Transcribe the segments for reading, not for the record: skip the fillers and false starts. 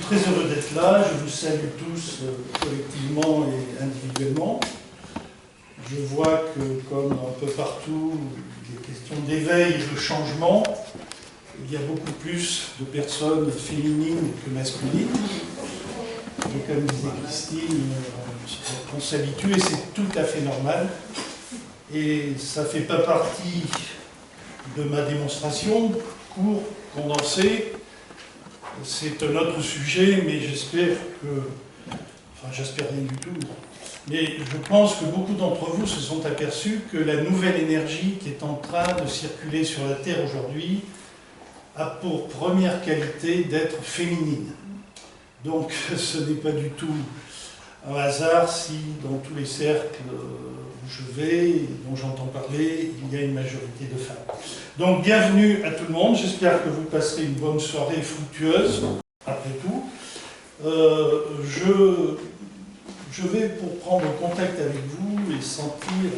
très heureux d'être là, je vous salue tous collectivement et individuellement. Je vois que, comme un peu partout, des questions d'éveil et de changement, il y a beaucoup plus de personnes féminines que masculines. Et comme disait Christine, on s'habitue et c'est tout à fait normal. Et ça ne fait pas partie de ma démonstration, court, condensé. C'est un autre sujet, mais j'espère que... Enfin, j'espère rien du tout. Mais je pense que beaucoup d'entre vous se sont aperçus que la nouvelle énergie qui est en train de circuler sur la Terre aujourd'hui a pour première qualité d'être féminine. Donc ce n'est pas du tout un hasard si dans tous les cercles où je vais, dont j'entends parler, il y a une majorité de femmes. Donc bienvenue à tout le monde, j'espère que vous passerez une bonne soirée fructueuse, après tout. Je vais, pour prendre contact avec vous et sentir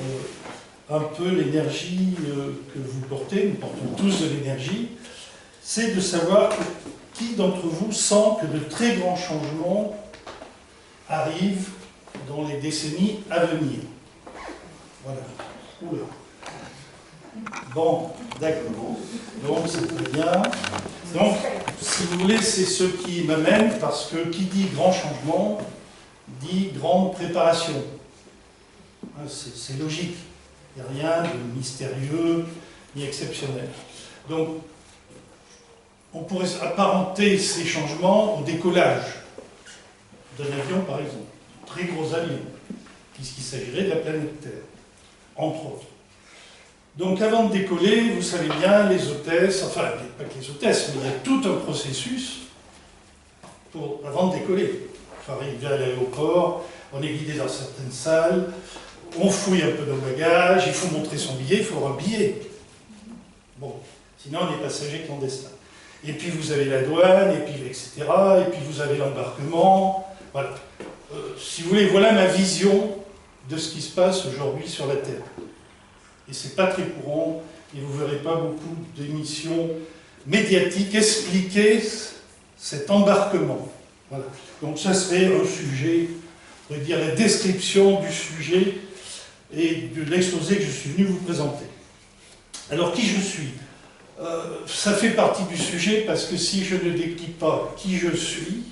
un peu l'énergie que vous portez, nous portons tous de l'énergie, c'est de savoir qui d'entre vous sent que de très grands changements arrivent dans les décennies à venir. Voilà. Oula. Bon, d'accord. Donc, c'est très bien. Donc, si vous voulez, c'est ce qui m'amène, parce que qui dit grand changement, dit grande préparation. C'est logique. Il n'y a rien de mystérieux ni exceptionnel. Donc, on pourrait apparenter ces changements au décollage d'un avion, par exemple. Très gros avion, puisqu'il s'agirait de la planète Terre, entre autres. Donc, avant de décoller, vous savez bien, les hôtesses, enfin, pas que les hôtesses, mais il y a tout un processus avant de décoller. Il faut arriver à l'aéroport, on est guidé dans certaines salles, on fouille un peu nos bagages, il faut montrer son billet, il faut avoir un billet. Bon, sinon on est passager clandestin. Et puis vous avez la douane, et puis etc. Et puis vous avez l'embarquement. Voilà. Si vous voulez, voilà ma vision de ce qui se passe aujourd'hui sur la Terre. Et c'est pas très courant, et vous verrez pas beaucoup d'émissions médiatiques expliquer cet embarquement. Voilà. Donc ça serait un sujet, on pourrait dire la description du sujet et de l'exposé que je suis venu vous présenter. Alors qui je suis ? Ça fait partie du sujet parce que si je ne décris pas qui je suis,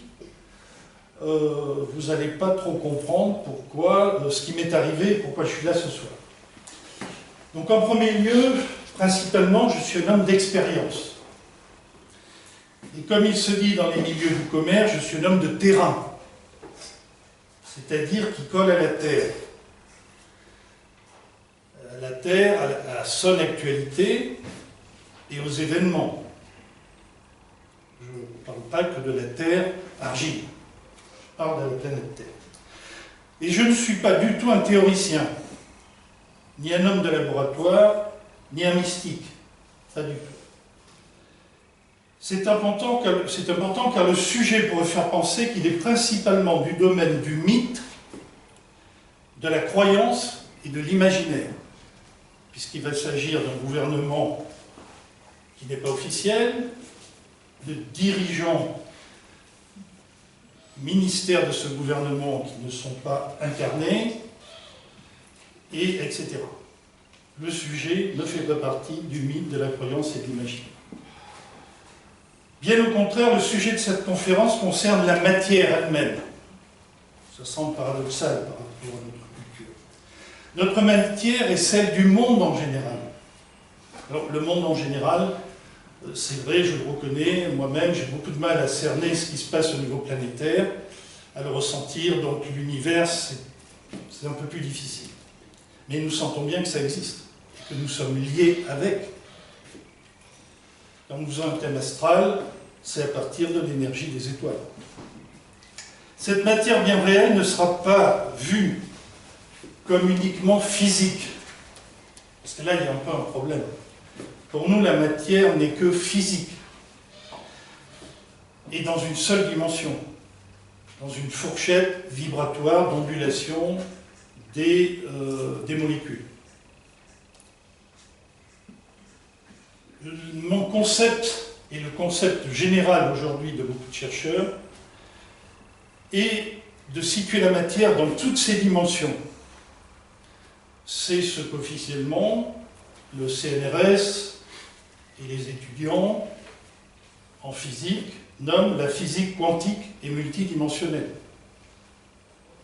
vous n'allez pas trop comprendre pourquoi, ce qui m'est arrivé et pourquoi je suis là ce soir. Donc en premier lieu, principalement, je suis un homme d'expérience. Et comme il se dit dans les milieux du commerce, je suis un homme de terrain, c'est-à-dire qui colle à la terre. À la terre, à son actualité et aux événements. Je ne parle pas que de la terre argile, je parle de la planète Terre. Et je ne suis pas du tout un théoricien, ni un homme de laboratoire, ni un mystique, pas du tout. C'est important car le sujet pourrait faire penser qu'il est principalement du domaine du mythe, de la croyance et de l'imaginaire, puisqu'il va s'agir d'un gouvernement qui n'est pas officiel, de dirigeants ministères de ce gouvernement qui ne sont pas incarnés, et etc. Le sujet ne fait pas partie du mythe, de la croyance et de l'imaginaire. Bien au contraire, le sujet de cette conférence concerne la matière elle-même. Ça semble paradoxal par rapport à notre culture. Notre matière est celle du monde en général. Alors, le monde en général, c'est vrai, je le reconnais, moi-même, j'ai beaucoup de mal à cerner ce qui se passe au niveau planétaire, à le ressentir, donc l'univers, c'est un peu plus difficile. Mais nous sentons bien que ça existe, que nous sommes liés avec. Quand nous faisons un thème astral, c'est à partir de l'énergie des étoiles. Cette matière bien réelle ne sera pas vue comme uniquement physique. Parce que là, il y a un peu un problème. Pour nous, la matière n'est que physique. Et dans une seule dimension. Dans une fourchette vibratoire d'ondulation des molécules. Mon concept, et le concept général aujourd'hui de beaucoup de chercheurs, et de situer la matière dans toutes ses dimensions. C'est ce qu'officiellement le CNRS et les étudiants en physique nomment la physique quantique et multidimensionnelle.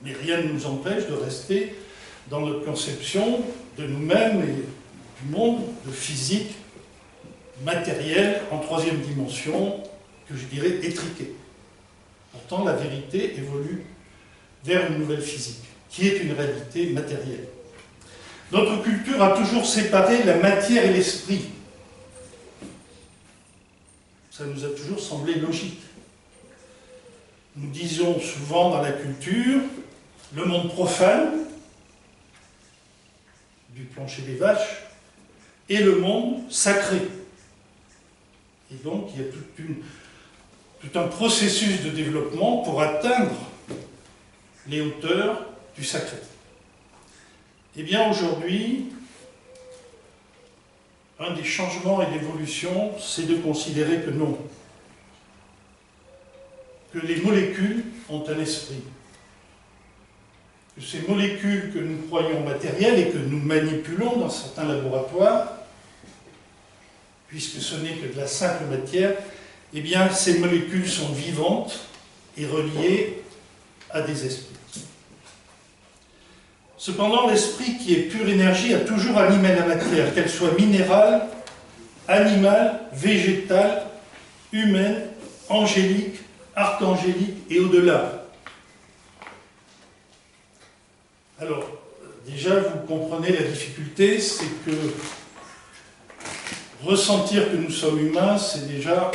Mais rien ne nous empêche de rester dans notre conception de nous-mêmes et du monde de physique matérielle en troisième dimension, que je dirais étriquée. Pourtant, la vérité évolue vers une nouvelle physique, qui est une réalité matérielle. Notre culture a toujours séparé la matière et l'esprit. Ça nous a toujours semblé logique. Nous disions souvent dans la culture, le monde profane, du plancher des vaches, et le monde sacré. Et donc, il y a tout un processus de développement pour atteindre les hauteurs du sacré. Eh bien, aujourd'hui, un des changements et d'évolution, c'est de considérer que non, que les molécules ont un esprit, que ces molécules que nous croyons matérielles et que nous manipulons dans certains laboratoires, puisque ce n'est que de la simple matière, eh bien, ces molécules sont vivantes et reliées à des esprits. Cependant, l'esprit qui est pure énergie a toujours animé la matière, qu'elle soit minérale, animale, végétale, humaine, angélique, archangélique et au-delà. Alors, déjà, vous comprenez la difficulté, c'est que ressentir que nous sommes humains, c'est déjà,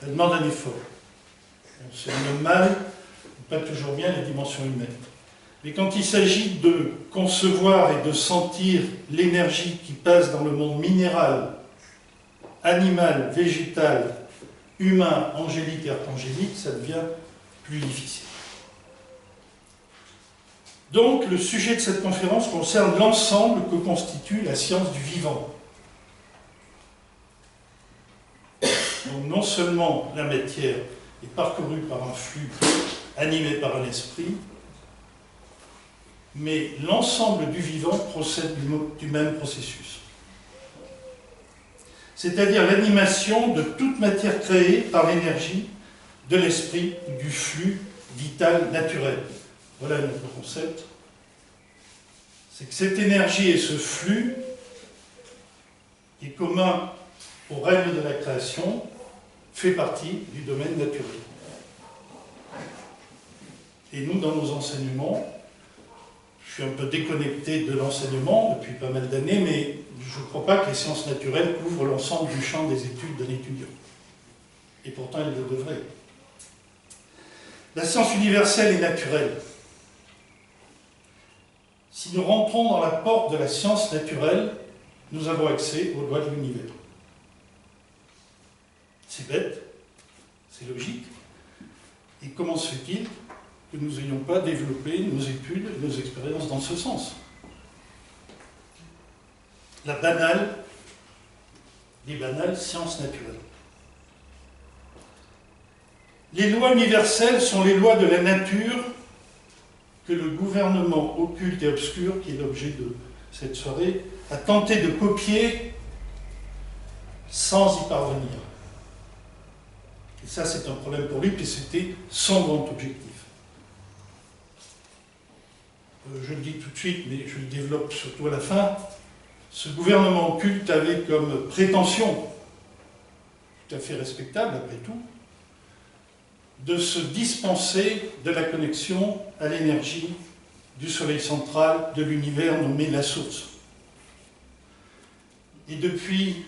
ça demande un effort. On cerne mal, pas toujours bien, les dimensions humaines. Mais quand il s'agit de concevoir et de sentir l'énergie qui passe dans le monde minéral, animal, végétal, humain, angélique et archangélique, ça devient plus difficile. Donc, le sujet de cette conférence concerne l'ensemble que constitue la science du vivant. Donc, non seulement la matière est parcourue par un flux animé par un esprit, mais l'ensemble du vivant procède du même processus. C'est-à-dire l'animation de toute matière créée par l'énergie de l'esprit ou du flux vital naturel. Voilà notre concept. C'est que cette énergie et ce flux, qui est commun au règne de la création, fait partie du domaine naturel. Et nous, dans nos enseignements, je suis un peu déconnecté de l'enseignement depuis pas mal d'années, mais je ne crois pas que les sciences naturelles couvrent l'ensemble du champ des études d'un étudiant. Et pourtant, elles le devraient. La science universelle est naturelle. Si nous rentrons dans la porte de la science naturelle, nous avons accès aux lois de l'univers. C'est bête, c'est logique. Et comment se fait-il que nous n'ayons pas développé nos études et nos expériences dans ce sens? La banale, les banales sciences naturelles. Les lois universelles sont les lois de la nature que le gouvernement occulte et obscur, qui est l'objet de cette soirée, a tenté de copier sans y parvenir. Et ça, c'est un problème pour lui, puisque c'était son grand objectif. Je le dis tout de suite, mais je le développe surtout à la fin. Ce gouvernement occulte avait comme prétention, tout à fait respectable après tout, de se dispenser de la connexion à l'énergie du soleil central de l'univers nommé la source. Et depuis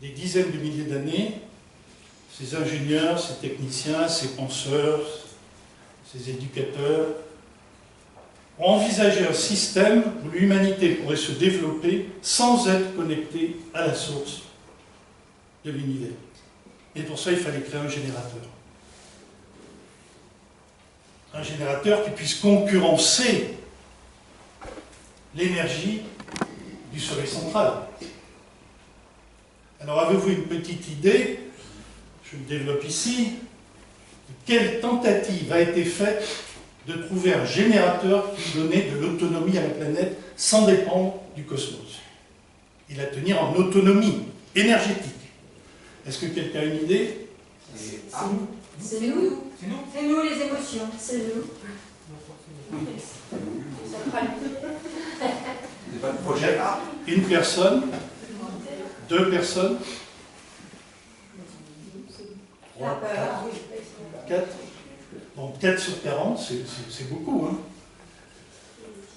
des dizaines de milliers d'années, ces ingénieurs, ces techniciens, ces penseurs, ces éducateurs ont envisagé un système où l'humanité pourrait se développer sans être connectée à la source de l'univers. Et pour ça, il fallait créer un générateur. Un générateur qui puisse concurrencer l'énergie du soleil central. Alors, avez-vous une petite idée, je le développe ici, quelle tentative a été faite de trouver un générateur qui donnait de l'autonomie à la planète sans dépendre du cosmos et la tenir en autonomie énergétique. Est-ce que quelqu'un a une idée? C'est nous. C'est nous. C'est nous les émotions. C'est nous. Ça fera C'est pas de projet A. Une personne, deux personnes, la peur. quatre. Bon, 4 sur 40, c'est beaucoup. Hein.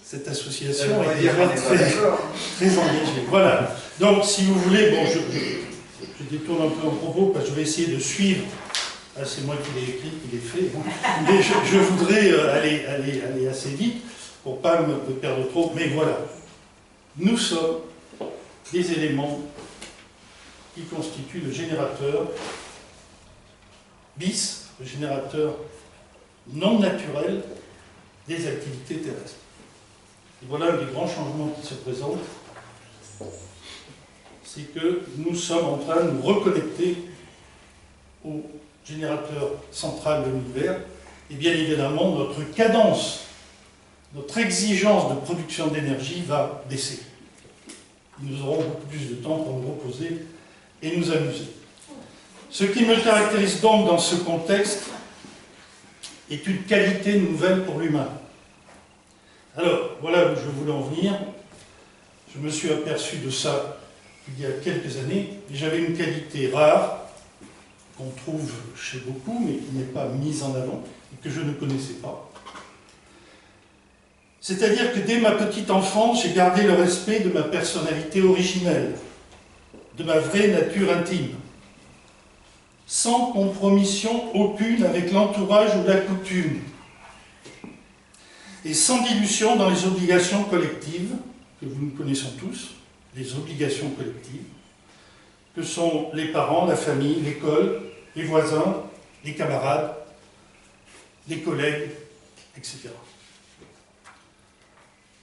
Cette association est déjà très engagée. Voilà. Donc, si vous voulez, bon, je détourne un peu en propos parce que je vais essayer de suivre. Ah, c'est moi qui l'ai écrit, qui l'ai fait. Mais je voudrais aller assez vite pour ne pas me perdre trop. Mais voilà. Nous sommes des éléments qui constituent le générateur bis, le générateur non naturel des activités terrestres. Et voilà un des grands changements qui se présentent, c'est que nous sommes en train de nous reconnecter au générateur central de l'univers, et bien évidemment notre cadence, notre exigence de production d'énergie va baisser. Nous aurons beaucoup plus de temps pour nous reposer et nous amuser. Ce qui me caractérise donc dans ce contexte est une qualité nouvelle pour l'humain. Alors, voilà où je voulais en venir. Je me suis aperçu de ça il y a quelques années. J'avais une qualité rare, qu'on trouve chez beaucoup, mais qui n'est pas mise en avant, et que je ne connaissais pas. C'est-à-dire que dès ma petite enfance, j'ai gardé le respect de ma personnalité originelle, de ma vraie nature intime, sans compromission aucune avec l'entourage ou la coutume, et sans dilution dans les obligations collectives, que nous connaissons tous, les obligations collectives, que sont les parents, la famille, l'école, les voisins, les camarades, les collègues, etc.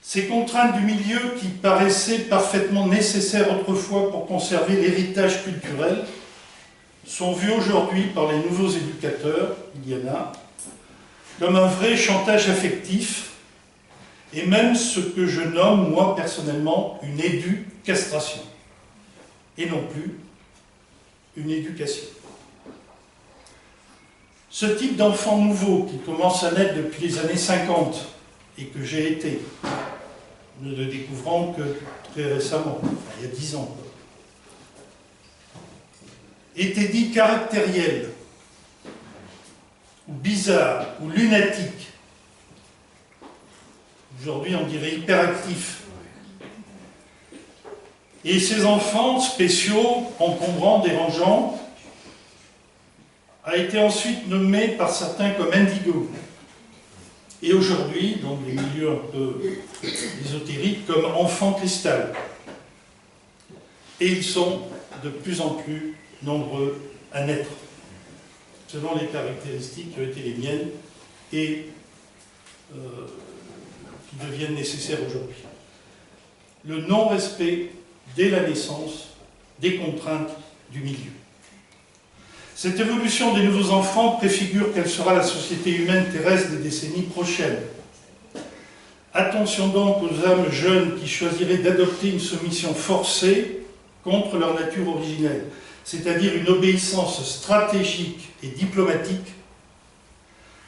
Ces contraintes du milieu qui paraissaient parfaitement nécessaires autrefois pour conserver l'héritage culturel sont vues aujourd'hui par les nouveaux éducateurs, il y en a, comme un vrai chantage affectif et même ce que je nomme, moi personnellement, une éducastration et non plus une éducation. Ce type d'enfant nouveau qui commence à naître depuis les années 50 et que j'ai été, ne le découvrant que très récemment, il y a 10 ans, était dit caractériel, ou bizarre, ou lunatique. Aujourd'hui, on dirait hyperactif. Et ces enfants spéciaux, encombrants, dérangeants, a été ensuite nommé par certains comme indigo. Et aujourd'hui, dans les milieux un peu ésotériques, comme enfant cristal. Et ils sont de plus en plus nombreux à naître, selon les caractéristiques qui ont été les miennes et qui deviennent nécessaires aujourd'hui. Le non-respect, dès la naissance, des contraintes du milieu. Cette évolution des nouveaux enfants préfigure quelle sera la société humaine terrestre des décennies prochaines. Attention donc aux âmes jeunes qui choisiraient d'adopter une soumission forcée contre leur nature originelle, c'est-à-dire une obéissance stratégique et diplomatique,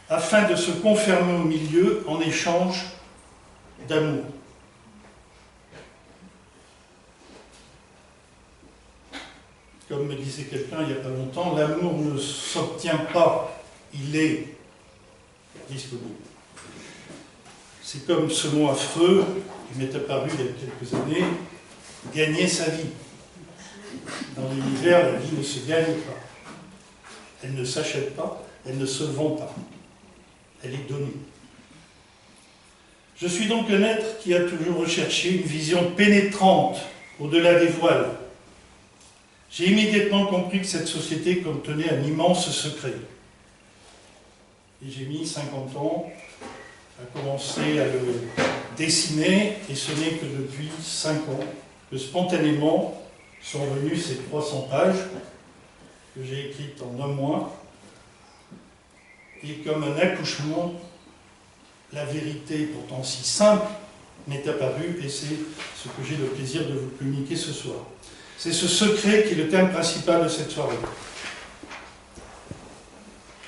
afin de se confermer au milieu en échange d'amour. Comme me disait quelqu'un il n'y a pas longtemps, l'amour ne s'obtient pas, il est disponible. C'est comme ce mot affreux qui m'est apparu il y a quelques années, gagner sa vie. Dans l'univers, la vie ne se gagne pas. Elle ne s'achète pas, elle ne se vend pas. Elle est donnée. Je suis donc un être qui a toujours recherché une vision pénétrante au-delà des voiles. J'ai immédiatement compris que cette société contenait un immense secret. Et j'ai mis 50 ans à commencer à le dessiner, et ce n'est que depuis 5 ans que spontanément sont venues ces 300 pages que j'ai écrites en un mois et comme un accouchement, la vérité, pourtant si simple, m'est apparue, et c'est ce que j'ai le plaisir de vous communiquer ce soir. C'est ce secret qui est le thème principal de cette soirée.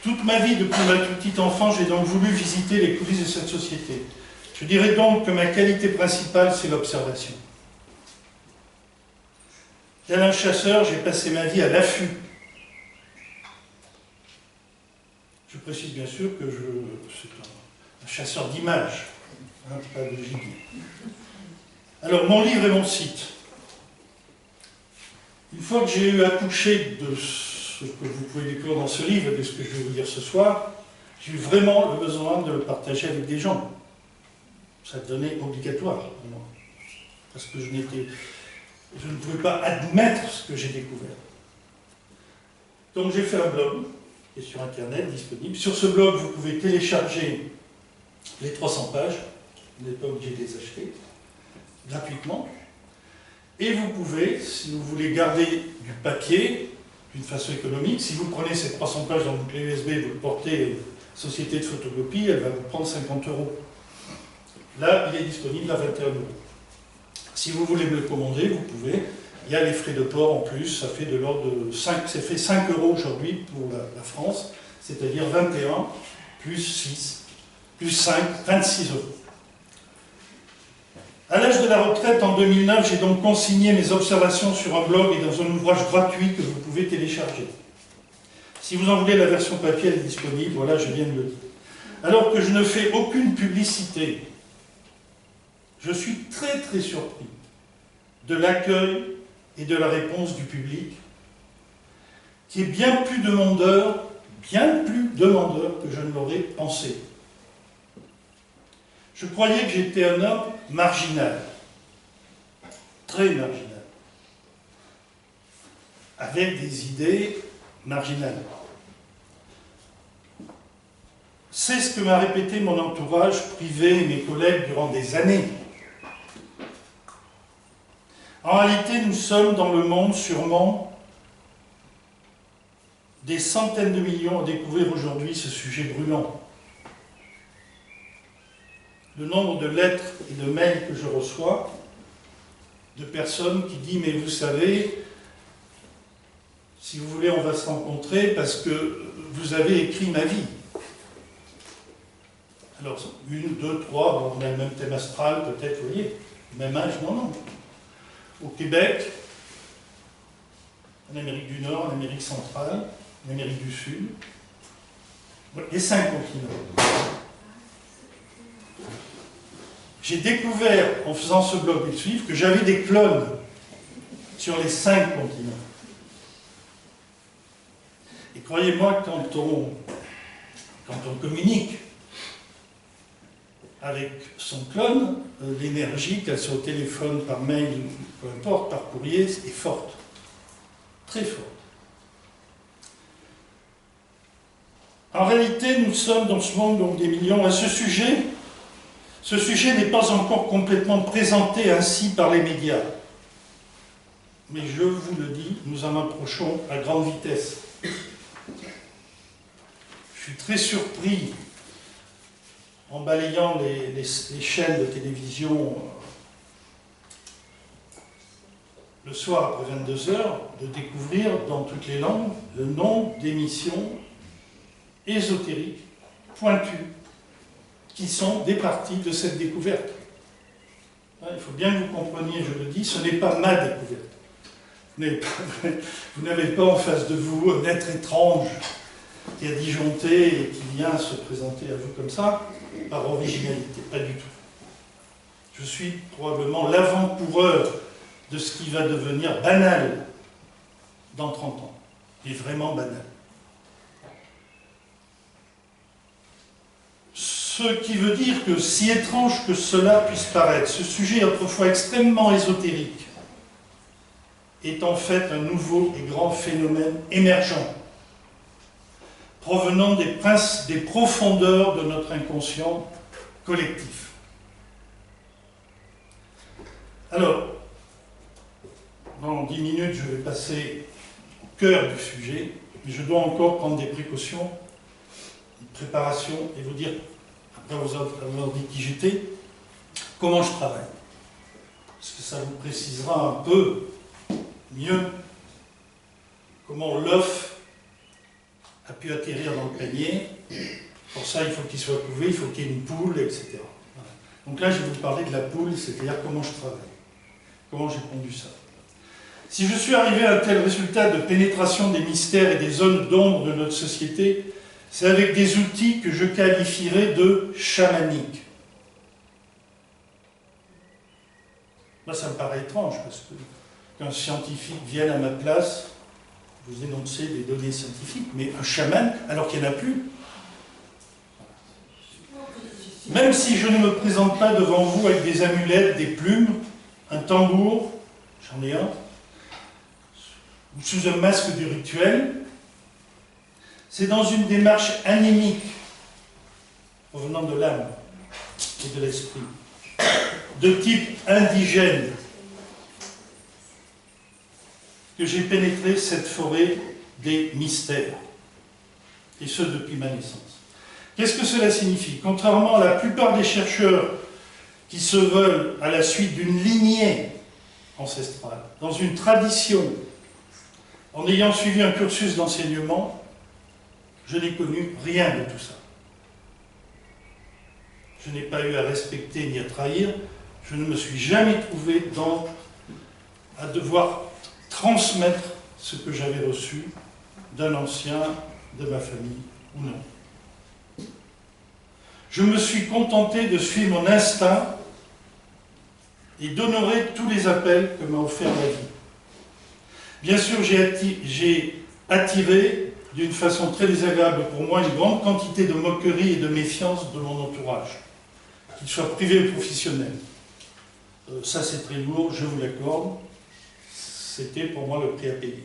Toute ma vie, depuis ma toute petite enfant, j'ai donc voulu visiter les coulisses de cette société. Je dirais donc que ma qualité principale, c'est l'observation. Tel un chasseur, j'ai passé ma vie à l'affût. Je précise bien sûr que c'est un chasseur d'images, hein, pas de gibier. Alors, mon livre et mon site. Une fois que j'ai eu accouché de ce que vous pouvez découvrir dans ce livre et de ce que je vais vous dire ce soir, j'ai eu vraiment le besoin de le partager avec des gens. Ça devenait obligatoire pour moi. Parce que je ne pouvais pas admettre ce que j'ai découvert. Donc j'ai fait un blog, qui est sur Internet, disponible. Sur ce blog, vous pouvez télécharger les 300 pages. Vous n'êtes pas obligé de les acheter, gratuitement. Et vous pouvez, si vous voulez garder du papier, d'une façon économique, si vous prenez ces 300 pages dans une clé USB et vous le portez à une société de photocopie, elle va vous prendre 50 €. Là, il est disponible à 21 €. Si vous voulez me le commander, vous pouvez. Il y a les frais de port en plus, ça fait de l'ordre de 5, ça fait 5 € aujourd'hui pour la France, c'est-à-dire 21 plus 6, plus 5, 26 €. À l'âge de la retraite, en 2009, j'ai donc consigné mes observations sur un blog et dans un ouvrage gratuit que vous pouvez télécharger. Si vous en voulez, la version papier elle est disponible, voilà, je viens de le dire. Alors que je ne fais aucune publicité, je suis très très surpris de l'accueil et de la réponse du public, qui est bien plus demandeur que je ne l'aurais pensé. Je croyais que j'étais un homme marginal, très marginal, avec des idées marginales. C'est ce que m'a répété mon entourage privé et mes collègues durant des années. En réalité, nous sommes dans le monde sûrement des centaines de millions à découvrir aujourd'hui ce sujet brûlant. Le nombre de lettres et de mails que je reçois de personnes qui disent « Mais vous savez, si vous voulez, on va se rencontrer parce que vous avez écrit ma vie. » Alors, 1, 2, 3, on a le même thème astral, peut-être, vous voyez, même âge, non. Au Québec, en Amérique du Nord, en Amérique centrale, en Amérique du Sud, et 5 continents. J'ai découvert, en faisant ce blog et suivre, que j'avais des clones sur les 5 continents. Et croyez-moi, quand on communique avec son clone, l'énergie, qu'elle soit au téléphone, par mail, peu importe, par courrier, est forte. Très forte. En réalité, nous sommes dans ce monde donc des millions. À ce sujet n'est pas encore complètement présenté ainsi par les médias. Mais je vous le dis, nous en approchons à grande vitesse. Je suis très surpris, en balayant les chaînes de télévision le soir après 22 h, de découvrir dans toutes les langues le nombre d'émissions ésotériques, pointues, qui sont des parties de cette découverte. Il faut bien que vous compreniez, je le dis, ce n'est pas ma découverte. Vous n'avez pas en face de vous un être étrange qui a disjoncté et qui vient se présenter à vous comme ça, par originalité, pas du tout. Je suis probablement l'avant-coureur de ce qui va devenir banal dans 30 ans, et vraiment banal. Ce qui veut dire que, si étrange que cela puisse paraître, ce sujet autrefois extrêmement ésotérique est en fait un nouveau et grand phénomène émergent, provenant des profondeurs de notre inconscient collectif. Alors, dans 10 minutes, je vais passer au cœur du sujet, mais je dois encore prendre des précautions une préparation et vous dire, après vous avoir dit qui j'étais, comment je travaille. Parce que ça vous précisera un peu mieux comment l'œuf a pu atterrir dans le panier. Pour ça, il faut qu'il soit couvé, il faut qu'il y ait une poule, etc. Voilà. Donc là, je vais vous parler de la poule, c'est-à-dire comment je travaille, comment j'ai pondu ça. Si je suis arrivé à un tel résultat de pénétration des mystères et des zones d'ombre de notre société, c'est avec des outils que je qualifierais de chamaniques. Là, ça me paraît étrange, parce que qu'un scientifique vienne à ma place, vous énoncez des données scientifiques, mais un chaman, alors qu'il n'y en a plus. Même si je ne me présente pas devant vous avec des amulettes, des plumes, un tambour, j'en ai un, ou sous un masque du rituel, c'est dans une démarche anémique, provenant de l'âme et de l'esprit, de type indigène, que j'ai pénétré cette forêt des mystères, et ce depuis ma naissance. Qu'est-ce que cela signifie? Contrairement à la plupart des chercheurs qui se veulent à la suite d'une lignée ancestrale, dans une tradition, en ayant suivi un cursus d'enseignement, je n'ai connu rien de tout ça. Je n'ai pas eu à respecter ni à trahir, je ne me suis jamais trouvé à devoir transmettre ce que j'avais reçu d'un ancien de ma famille ou non. Je me suis contenté de suivre mon instinct et d'honorer tous les appels que m'a offert la vie. Bien sûr, j'ai attiré d'une façon très désagréable pour moi une grande quantité de moquerie et de méfiance de mon entourage, qu'il soit privé ou professionnel. Ça c'est très lourd, je vous l'accorde. C'était pour moi le prix à payer.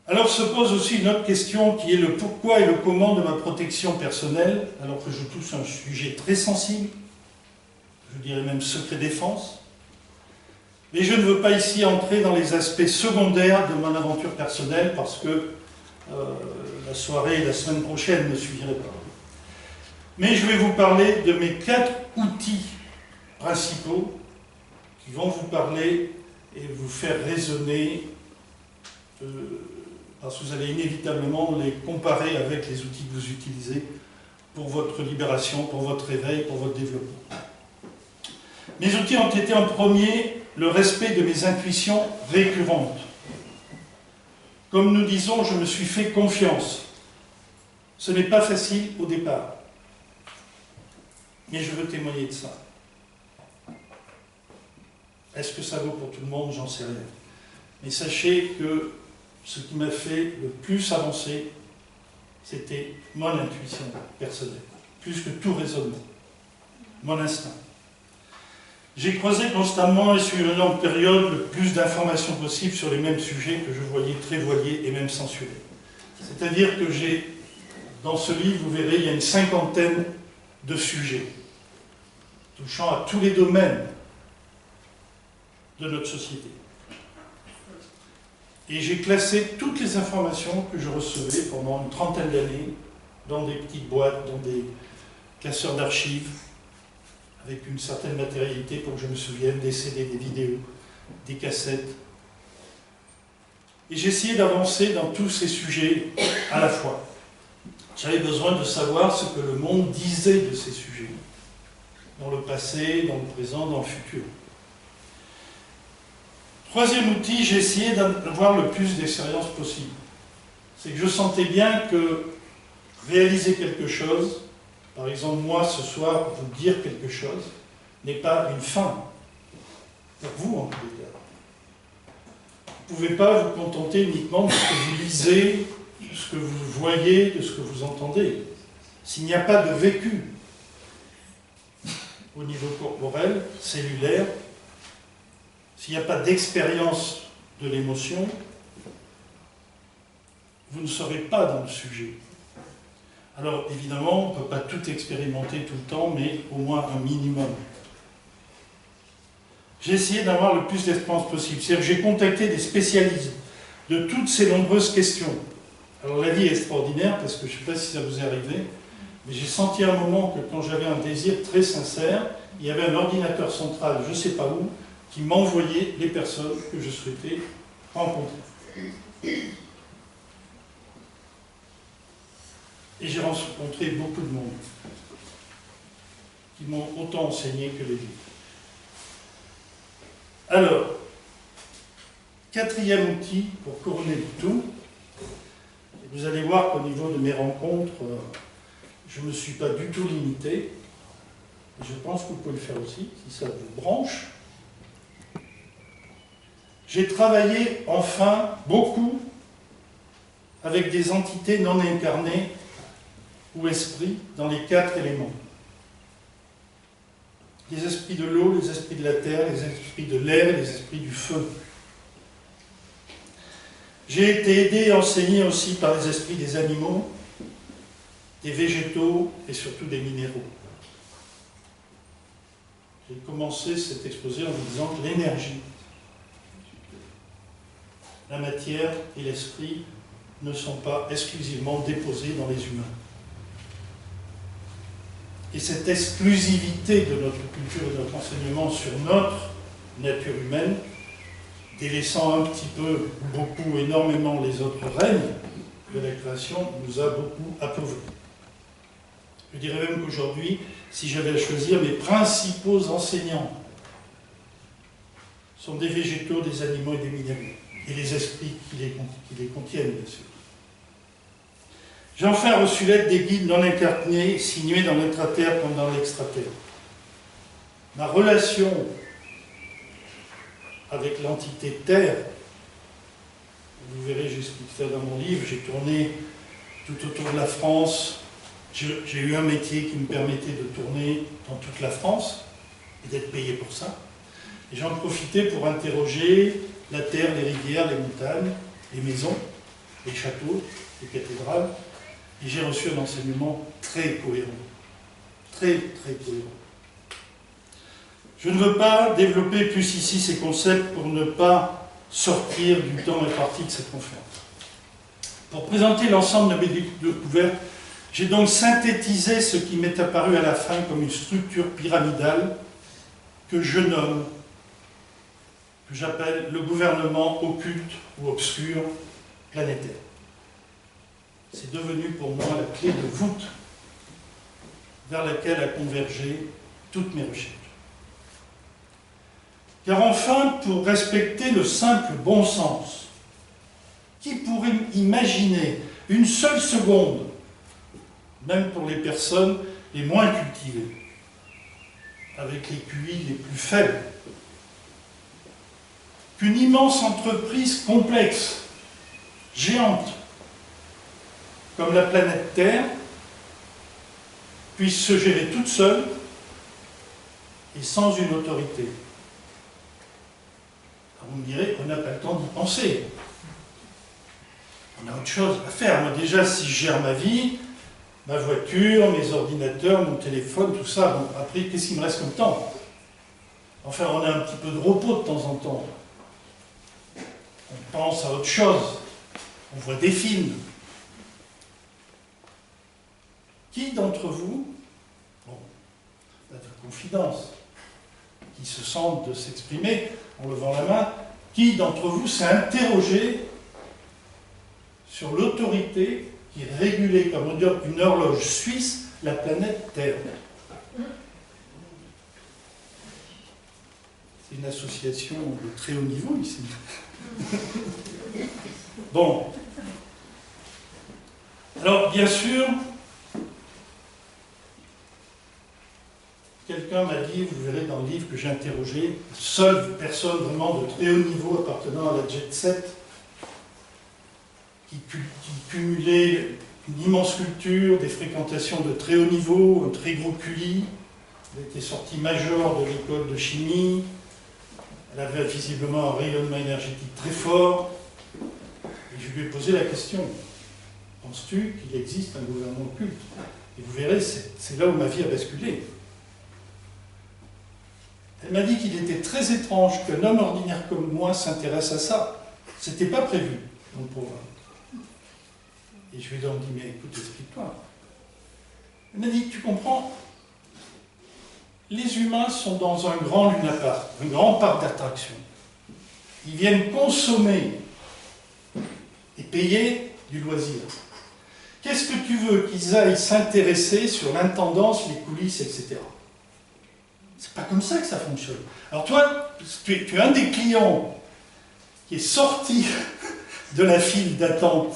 Alors se pose aussi une autre question qui est le pourquoi et le comment de ma protection personnelle, alors que je touche un sujet très sensible, je dirais même secret défense. Mais je ne veux pas ici entrer dans les aspects secondaires de mon aventure personnelle parce que la soirée et la semaine prochaine ne suffiraient pas. Mais je vais vous parler de mes 4 outils principaux qui vont vous parler et vous faire raisonner parce que vous allez inévitablement les comparer avec les outils que vous utilisez pour votre libération, pour votre réveil, pour votre développement. Mes outils ont été en premier le respect de mes intuitions récurrentes. Comme nous disons, je me suis fait confiance. Ce n'est pas facile au départ, mais je veux témoigner de ça. Est-ce que ça vaut pour tout le monde? J'en sais rien. Mais sachez que ce qui m'a fait le plus avancer, c'était mon intuition personnelle, plus que tout raisonnement, mon instinct. J'ai croisé constamment et sur une longue période le plus d'informations possibles sur les mêmes sujets que je voyais très voilés et même censurés. C'est-à-dire que dans ce livre, vous verrez, il y a une 50aine de sujets touchant à tous les domaines de notre société. Et j'ai classé toutes les informations que je recevais pendant une 30aine d'années dans des petites boîtes, dans des classeurs d'archives, avec une certaine matérialité pour que je me souvienne, des CD, des vidéos, des cassettes. Et j'ai essayé d'avancer dans tous ces sujets à la fois. J'avais besoin de savoir ce que le monde disait de ces sujets, dans le passé, dans le présent, dans le futur. Troisième outil, j'ai essayé d'avoir le plus d'expérience possible. C'est que je sentais bien que réaliser quelque chose, par exemple moi ce soir, vous dire quelque chose, n'est pas une fin. Pour vous en tous les cas. Vous ne pouvez pas vous contenter uniquement de ce que vous lisez, de ce que vous voyez, de ce que vous entendez. S'il n'y a pas de vécu au niveau corporel, cellulaire, s'il n'y a pas d'expérience de l'émotion, vous ne serez pas dans le sujet. Alors évidemment, on ne peut pas tout expérimenter tout le temps, mais au moins un minimum. J'ai essayé d'avoir le plus d'expérience possible. C'est-à-dire que j'ai contacté des spécialistes de toutes ces nombreuses questions, Alors la vie est extraordinaire parce que je ne sais pas si ça vous est arrivé, mais j'ai senti à un moment que quand j'avais un désir très sincère, il y avait un ordinateur central, je ne sais pas où, qui m'envoyait les personnes que je souhaitais rencontrer. Et j'ai rencontré beaucoup de monde qui m'ont autant enseigné que les livres. Alors, quatrième outil pour couronner le tout, vous allez voir qu'au niveau de mes rencontres, je ne me suis pas du tout limité. Je pense que vous pouvez le faire aussi, si ça vous branche. J'ai travaillé enfin beaucoup avec des entités non incarnées ou esprits dans les 4 éléments. Les esprits de l'eau, les esprits de la terre, les esprits de l'air et les esprits du feu. J'ai été aidé et enseigné aussi par les esprits des animaux, des végétaux et surtout des minéraux. J'ai commencé cet exposé en vous disant que l'énergie, la matière et l'esprit ne sont pas exclusivement déposés dans les humains. Et cette exclusivité de notre culture et de notre enseignement sur notre nature humaine, délaissant un petit peu, beaucoup, énormément les autres règnes de la création, nous a beaucoup appauvris. Je dirais même qu'aujourd'hui, si j'avais à choisir, mes principaux enseignants sont des végétaux, des animaux et des minéraux, et les esprits qui les contiennent, bien sûr. J'ai enfin reçu l'aide des guides non incarnés, signés dans l'intraterre comme dans l'extraterre. Ma relation avec l'entité Terre, vous verrez, j'explique ça dans mon livre, j'ai tourné tout autour de la France, j'ai eu un métier qui me permettait de tourner dans toute la France et d'être payé pour ça. Et j'en profitais pour interroger la terre, les rivières, les montagnes, les maisons, les châteaux, les cathédrales. Et j'ai reçu un enseignement très cohérent. Très, très cohérent. Je ne veux pas développer plus ici ces concepts pour ne pas sortir du temps imparti de cette conférence. Pour présenter l'ensemble de mes découvertes, j'ai donc synthétisé ce qui m'est apparu à la fin comme une structure pyramidale que je nomme, que j'appelle le gouvernement occulte ou obscur planétaire. C'est devenu pour moi la clé de voûte vers laquelle a convergé toutes mes recherches. Car enfin, pour respecter le simple bon sens, qui pourrait imaginer une seule seconde, même pour les personnes les moins cultivées, avec les QI les plus faibles, qu'une immense entreprise complexe, géante, comme la planète Terre, puisse se gérer toute seule et sans une autorité. Alors vous me direz, on n'a pas le temps d'y penser. On a autre chose à faire. Moi déjà, si je gère ma vie, ma voiture, mes ordinateurs, mon téléphone, tout ça, bon, après, qu'est-ce qu'il me reste comme temps? Enfin, on a un petit peu de repos de temps en temps. On pense à autre chose. On voit des films. Qui d'entre vous, bon, pas de confidence, qui se sentent de s'exprimer en levant la main, qui d'entre vous s'est interrogé sur l'autorité qui régulait, comme on dit, une horloge suisse, la planète Terre? C'est une association de très haut niveau ici. Bon. Alors, bien sûr, quelqu'un m'a dit, vous verrez dans le livre que j'ai interrogé, seule personne vraiment de très haut niveau appartenant à la jet set, qui cumulait une immense culture, des fréquentations de très haut niveau, un très gros QI. Elle était sortie major de l'école de chimie. Elle avait visiblement un rayonnement énergétique très fort. Et je lui ai posé la question, penses-tu qu'il existe un gouvernement occulte? Et vous verrez, c'est là où ma vie a basculé. Elle m'a dit qu'il était très étrange qu'un homme ordinaire comme moi s'intéresse à ça. C'était pas prévu dans le programme. Et je lui ai donc dit, mais écoute, explique-toi. Il m'a dit, tu comprends, les humains sont dans un grand lunapark, un grand parc d'attractions. Ils viennent consommer et payer du loisir. Qu'est-ce que tu veux qu'ils aillent s'intéresser sur l'intendance, les coulisses, etc. C'est pas comme ça que ça fonctionne. Alors toi, tu es un des clients qui est sorti de la file d'attente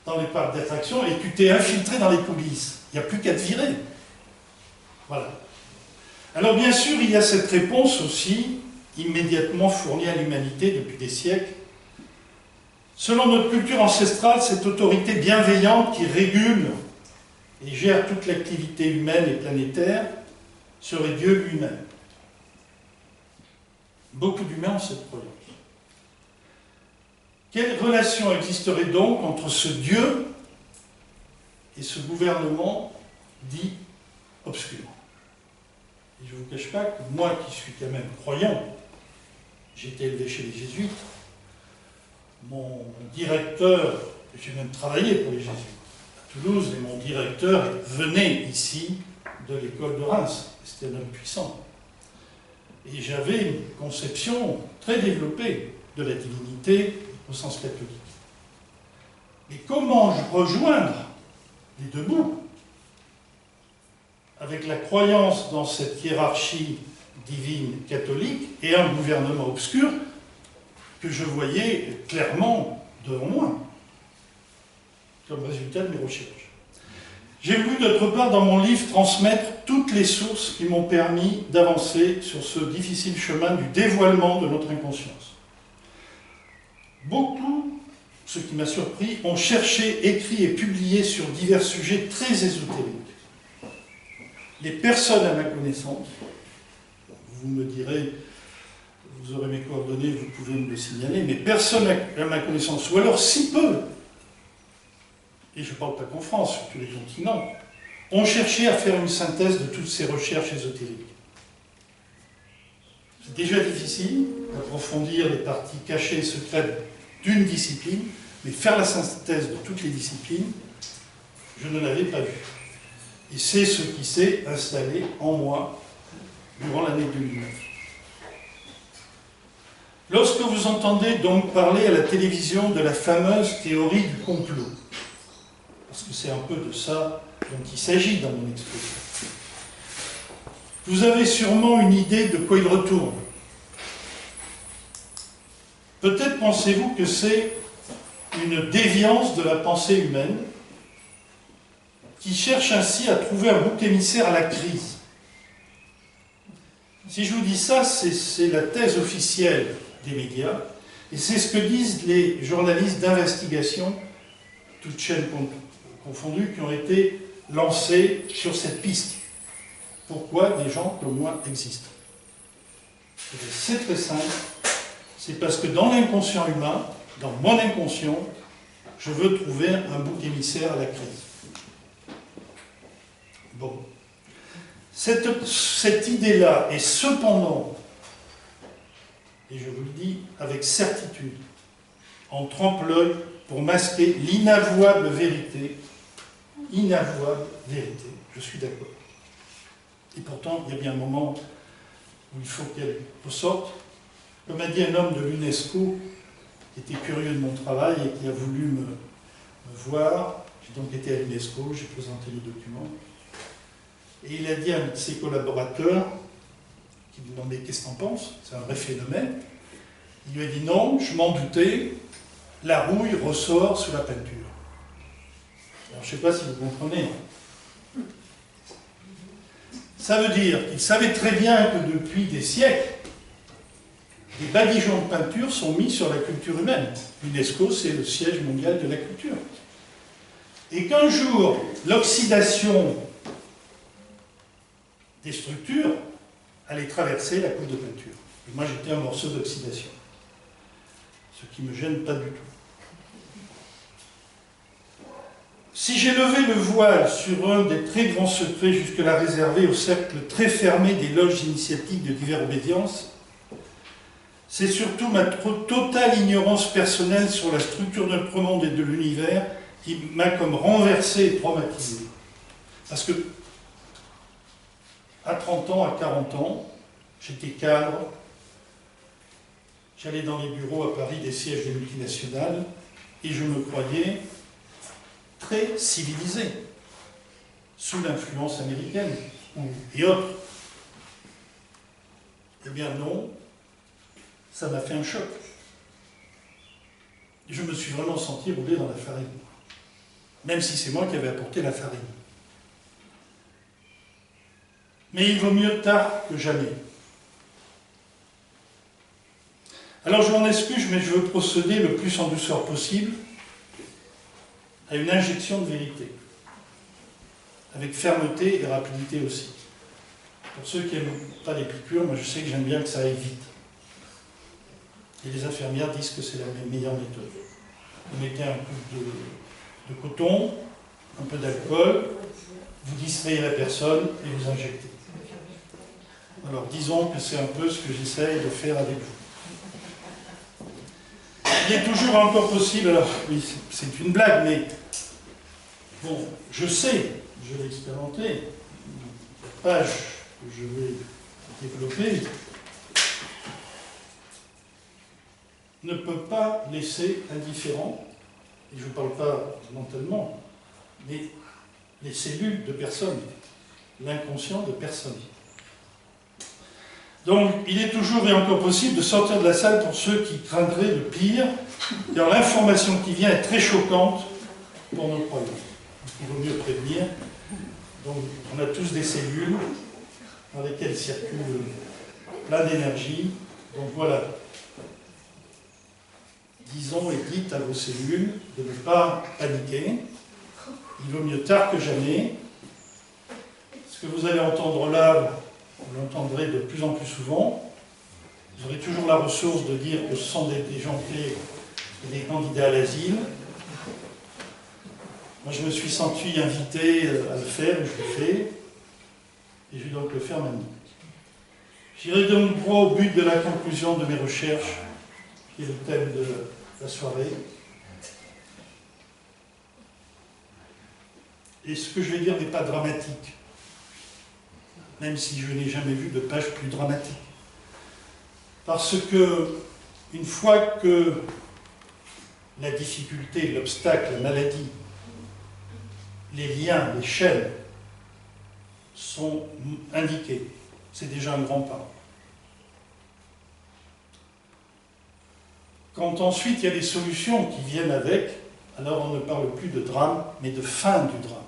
dans les parcs d'attractions et tu t'es infiltré dans les coulisses. Il n'y a plus qu'à te virer. Voilà. Alors bien sûr, il y a cette réponse aussi, immédiatement fournie à l'humanité depuis des siècles. Selon notre culture ancestrale, cette autorité bienveillante qui régule et gère toute l'activité humaine et planétaire serait Dieu lui-même. Beaucoup d'humains ont cette croyance. Quelle relation existerait donc entre ce Dieu et ce gouvernement dit obscur? Et je ne vous cache pas que moi, qui suis quand même croyant, j'ai été élevé chez les jésuites, mon directeur, j'ai même travaillé pour les jésuites à Toulouse, et mon directeur venait ici de l'école de Reims. C'était un homme puissant. Et j'avais une conception très développée de la divinité au sens catholique. Mais comment rejoindre les deux bouts avec la croyance dans cette hiérarchie divine catholique et un gouvernement obscur que je voyais clairement devant moi, comme résultat de mes recherches. J'ai voulu d'autre part dans mon livre transmettre toutes les sources qui m'ont permis d'avancer sur ce difficile chemin du dévoilement de notre inconscience. Beaucoup, ce qui m'a surpris, ont cherché, écrit et publié sur divers sujets très ésotériques. Les personnes à ma connaissance, vous me direz, vous aurez mes coordonnées, vous pouvez me le signaler, mais personne à ma connaissance, ou alors si peu, et je ne parle pas qu'en France, sur tous les continents, ont cherché à faire une synthèse de toutes ces recherches ésotériques. C'est déjà difficile d'approfondir les parties cachées et secrètes d'une discipline, mais faire la synthèse de toutes les disciplines, je ne l'avais pas vu. Et c'est ce qui s'est installé en moi durant l'année 2009. Lorsque vous entendez donc parler à la télévision de la fameuse théorie du complot, parce que c'est un peu de ça dont il s'agit dans mon exposé, vous avez sûrement une idée de quoi il retourne. Peut-être pensez-vous que c'est une déviance de la pensée humaine qui cherche ainsi à trouver un bouc émissaire à la crise. Si je vous dis ça, c'est la thèse officielle des médias, et c'est ce que disent les journalistes d'investigation, toutes chaînes confondues, qui ont été lancés sur cette piste. Pourquoi des gens comme moi existent? C'est très simple, c'est parce que dans l'inconscient humain, dans mon inconscient, je veux trouver un bouc émissaire à la crise. Bon. Cette idée-là est cependant, et je vous le dis avec certitude, en trompe-l'œil pour masquer l'inavouable vérité. Inavouable vérité, je suis d'accord. Et pourtant, il y a bien un moment où il faut qu'elle ressorte. Comme a dit un homme de l'UNESCO, qui était curieux de mon travail et qui a voulu me voir, j'ai donc été à l'UNESCO, j'ai présenté les documents, et il a dit à un de ses collaborateurs, qui lui demandait qu'est-ce que t'en penses, c'est un vrai phénomène, il lui a dit non, je m'en doutais, la rouille ressort sous la peinture. Alors je ne sais pas si vous comprenez. Ça veut dire qu'il savait très bien que depuis des siècles, des badigeons de peinture sont mis sur la culture humaine. L'UNESCO, c'est le siège mondial de la culture. Et qu'un jour, l'oxydation des structures allait traverser la couche de peinture. Et moi, j'étais un morceau d'oxydation. Ce qui ne me gêne pas du tout. Si j'ai levé le voile sur un des très grands secrets jusque-là réservés au cercle très fermé des loges initiatiques de diverses obédiences, c'est surtout ma totale ignorance personnelle sur la structure de notre monde et de l'univers qui m'a comme renversé et traumatisé. Parce que, à 30 ans, à 40 ans, j'étais cadre, j'allais dans les bureaux à Paris des sièges des multinationales, et je me croyais très civilisé, sous l'influence américaine et autres. Eh bien non, ça m'a fait un choc. Et je me suis vraiment senti rouler dans la farine, même si c'est moi qui avais apporté la farine. Mais il vaut mieux tard que jamais. Alors je m'en excuse, mais je veux procéder le plus en douceur possible à une injection de vérité, avec fermeté et rapidité aussi. Pour ceux qui n'aiment pas les piqûres, moi je sais que j'aime bien que ça aille vite. Et les infirmières disent que c'est la meilleure méthode. Vous mettez un coup de coton, un peu d'alcool, vous distrayez la personne et vous injectez. Alors disons que c'est un peu ce que j'essaye de faire avec vous. Il est toujours encore possible, alors oui, c'est une blague, mais bon, je sais, je l'ai expérimenté, la page que je vais développer ne peut pas laisser indifférent, et je ne parle pas mentalement, mais les cellules de personnes, l'inconscient de personnes. Donc, il est toujours et encore possible de sortir de la salle pour ceux qui craindraient le pire, car l'information qui vient est très choquante pour nos croyants. Il vaut mieux prévenir. Donc, on a tous des cellules dans lesquelles circule plein d'énergie. Donc voilà. Disons et dites à vos cellules de ne pas paniquer. Il vaut mieux tard que jamais. Ce que vous allez entendre là, vous l'entendrez de plus en plus souvent. Vous aurez toujours la ressource de dire que ce sont des gens clés et des candidats à l'asile. Moi, je me suis senti invité à le faire, et je le fais, et je vais donc le faire maintenant. J'irai donc droit au but de la conclusion de mes recherches, qui est le thème de la soirée. Et ce que je vais dire n'est pas dramatique, même si je n'ai jamais vu de page plus dramatique. Parce que, une fois que la difficulté, l'obstacle, la maladie, les liens, les chaînes sont indiqués, c'est déjà un grand pas. Quand ensuite il y a des solutions qui viennent avec, alors on ne parle plus de drame, mais de fin du drame.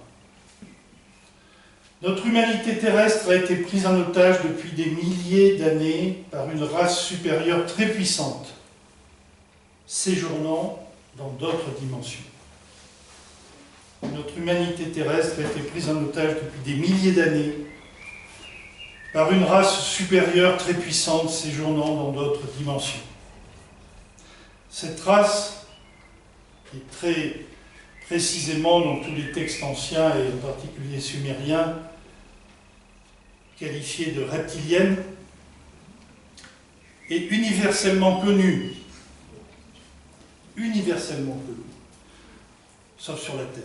Notre humanité terrestre a été prise en otage depuis des milliers d'années par une race supérieure très puissante, séjournant dans d'autres dimensions. Notre humanité terrestre a été prise en otage depuis des milliers d'années par une race supérieure très puissante séjournant dans d'autres dimensions. Cette race est très précisément dans tous les textes anciens et en particulier sumériens qualifiée de reptilienne est universellement connue, sauf sur la Terre,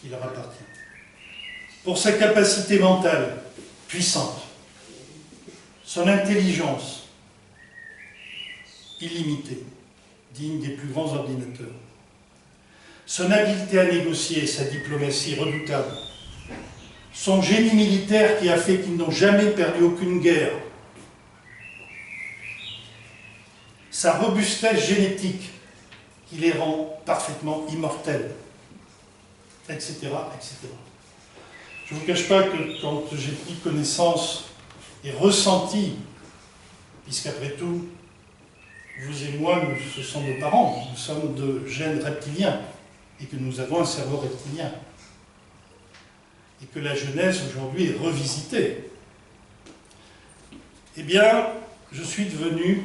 qui leur appartient, pour sa capacité mentale puissante, son intelligence illimitée, digne des plus grands ordinateurs, son habileté à négocier et sa diplomatie redoutable, son génie militaire qui a fait qu'ils n'ont jamais perdu aucune guerre, sa robustesse génétique qui les rend parfaitement immortels, etc., etc. Je ne vous cache pas que quand j'ai pris connaissance et ressenti, puisqu'après tout, vous et moi, ce sont nos parents, nous sommes de gènes reptiliens, et que nous avons un cerveau reptilien, et que la jeunesse aujourd'hui est revisitée, eh bien, je suis devenu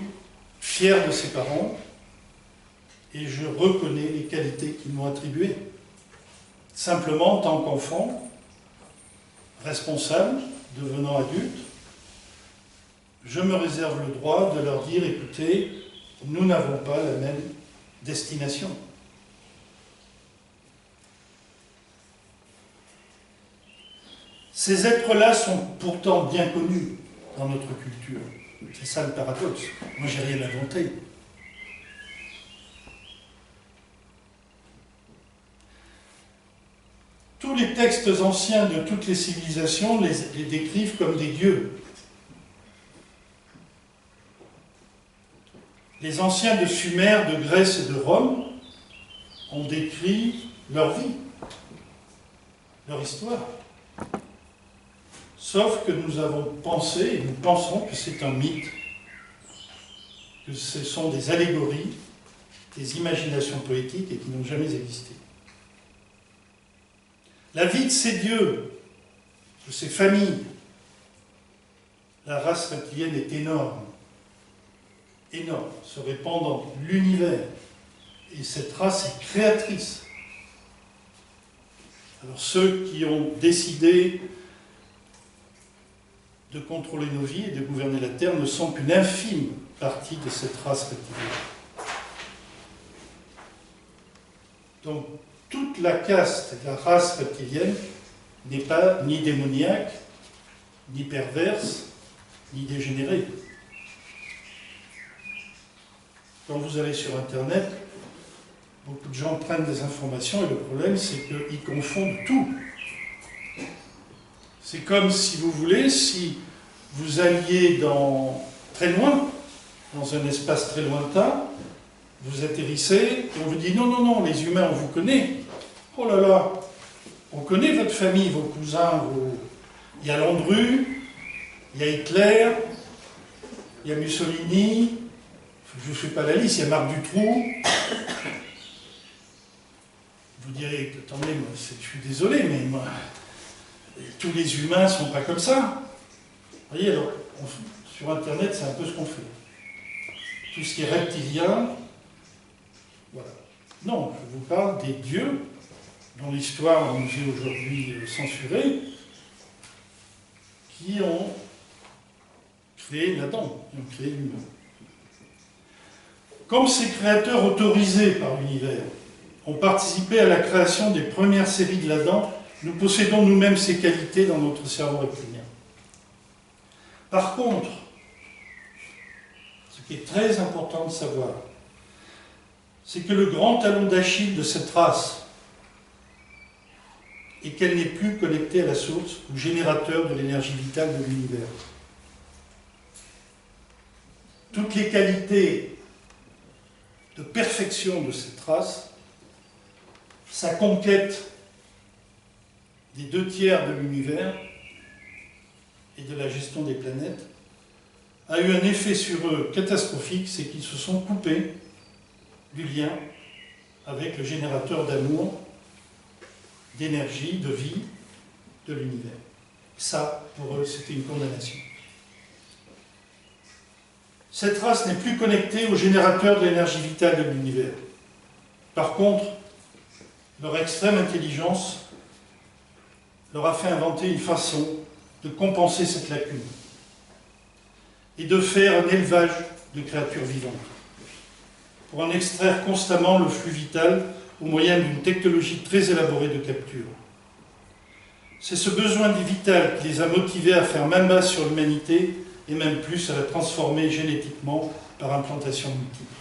fier de ses parents, et je reconnais les qualités qu'ils m'ont attribuées. Simplement, en tant qu'enfant, responsable, devenant adulte, je me réserve le droit de leur dire, écoutez, nous n'avons pas la même destination. Ces êtres-là sont pourtant bien connus dans notre culture. C'est ça le paradoxe. Moi, j'ai rien inventé. Tous les textes anciens de toutes les civilisations les décrivent comme des dieux. Les anciens de Sumer, de Grèce et de Rome ont décrit leur vie, leur histoire. Sauf que nous avons pensé, et nous pensons que c'est un mythe, que ce sont des allégories, des imaginations poétiques et qui n'ont jamais existé. La vie de ces dieux, de ces familles, la race reptilienne est énorme, énorme, se répand dans l'univers. Et cette race est créatrice. Alors ceux qui ont décidé de contrôler nos vies et de gouverner la Terre ne sont qu'une infime partie de cette race reptilienne. Donc, toute la caste de la race reptilienne n'est pas ni démoniaque, ni perverse, ni dégénérée. Quand vous allez sur Internet, beaucoup de gens prennent des informations et le problème, c'est qu'ils confondent tout. C'est comme, si vous voulez, si vous alliez très loin, dans un espace très lointain, vous atterrissez et on vous dit non, non, non, les humains, on vous connaît. Oh là là, on connaît votre famille, vos cousins, il y a Landru, il y a Hitler, il y a Mussolini, je ne fais pas la liste, il y a Marc Dutroux. Vous direz, attendez, moi, je suis désolé, mais moi, tous les humains ne sont pas comme ça. Vous voyez, alors, sur Internet, c'est un peu ce qu'on fait. Tout ce qui est reptilien, voilà. Non, je vous parle des dieux, dont l'histoire nous est aujourd'hui censurée, qui ont créé l'Adam, qui ont créé l'humain. Comme ces créateurs autorisés par l'univers ont participé à la création des premières séries de l'Adam, nous possédons nous-mêmes ces qualités dans notre cerveau reptilien. Par contre, ce qui est très important de savoir, c'est que le grand talon d'Achille de cette race est qu'elle n'est plus connectée à la source, au générateur de l'énergie vitale de l'univers. Toutes les qualités de perfection de cette race, sa conquête des 2/3 de l'univers et de la gestion des planètes, a eu un effet sur eux catastrophique, c'est qu'ils se sont coupés du lien avec le générateur d'amour, d'énergie, de vie de l'univers. Ça, pour eux, c'était une condamnation. Cette race n'est plus connectée au générateur de l'énergie vitale de l'univers. Par contre, leur extrême intelligence leur a fait inventer une façon de compenser cette lacune et de faire un élevage de créatures vivantes pour en extraire constamment le flux vital au moyen d'une technologie très élaborée de capture. C'est ce besoin du vital qui les a motivés à faire main basse sur l'humanité et même plus à la transformer génétiquement par implantation multiple.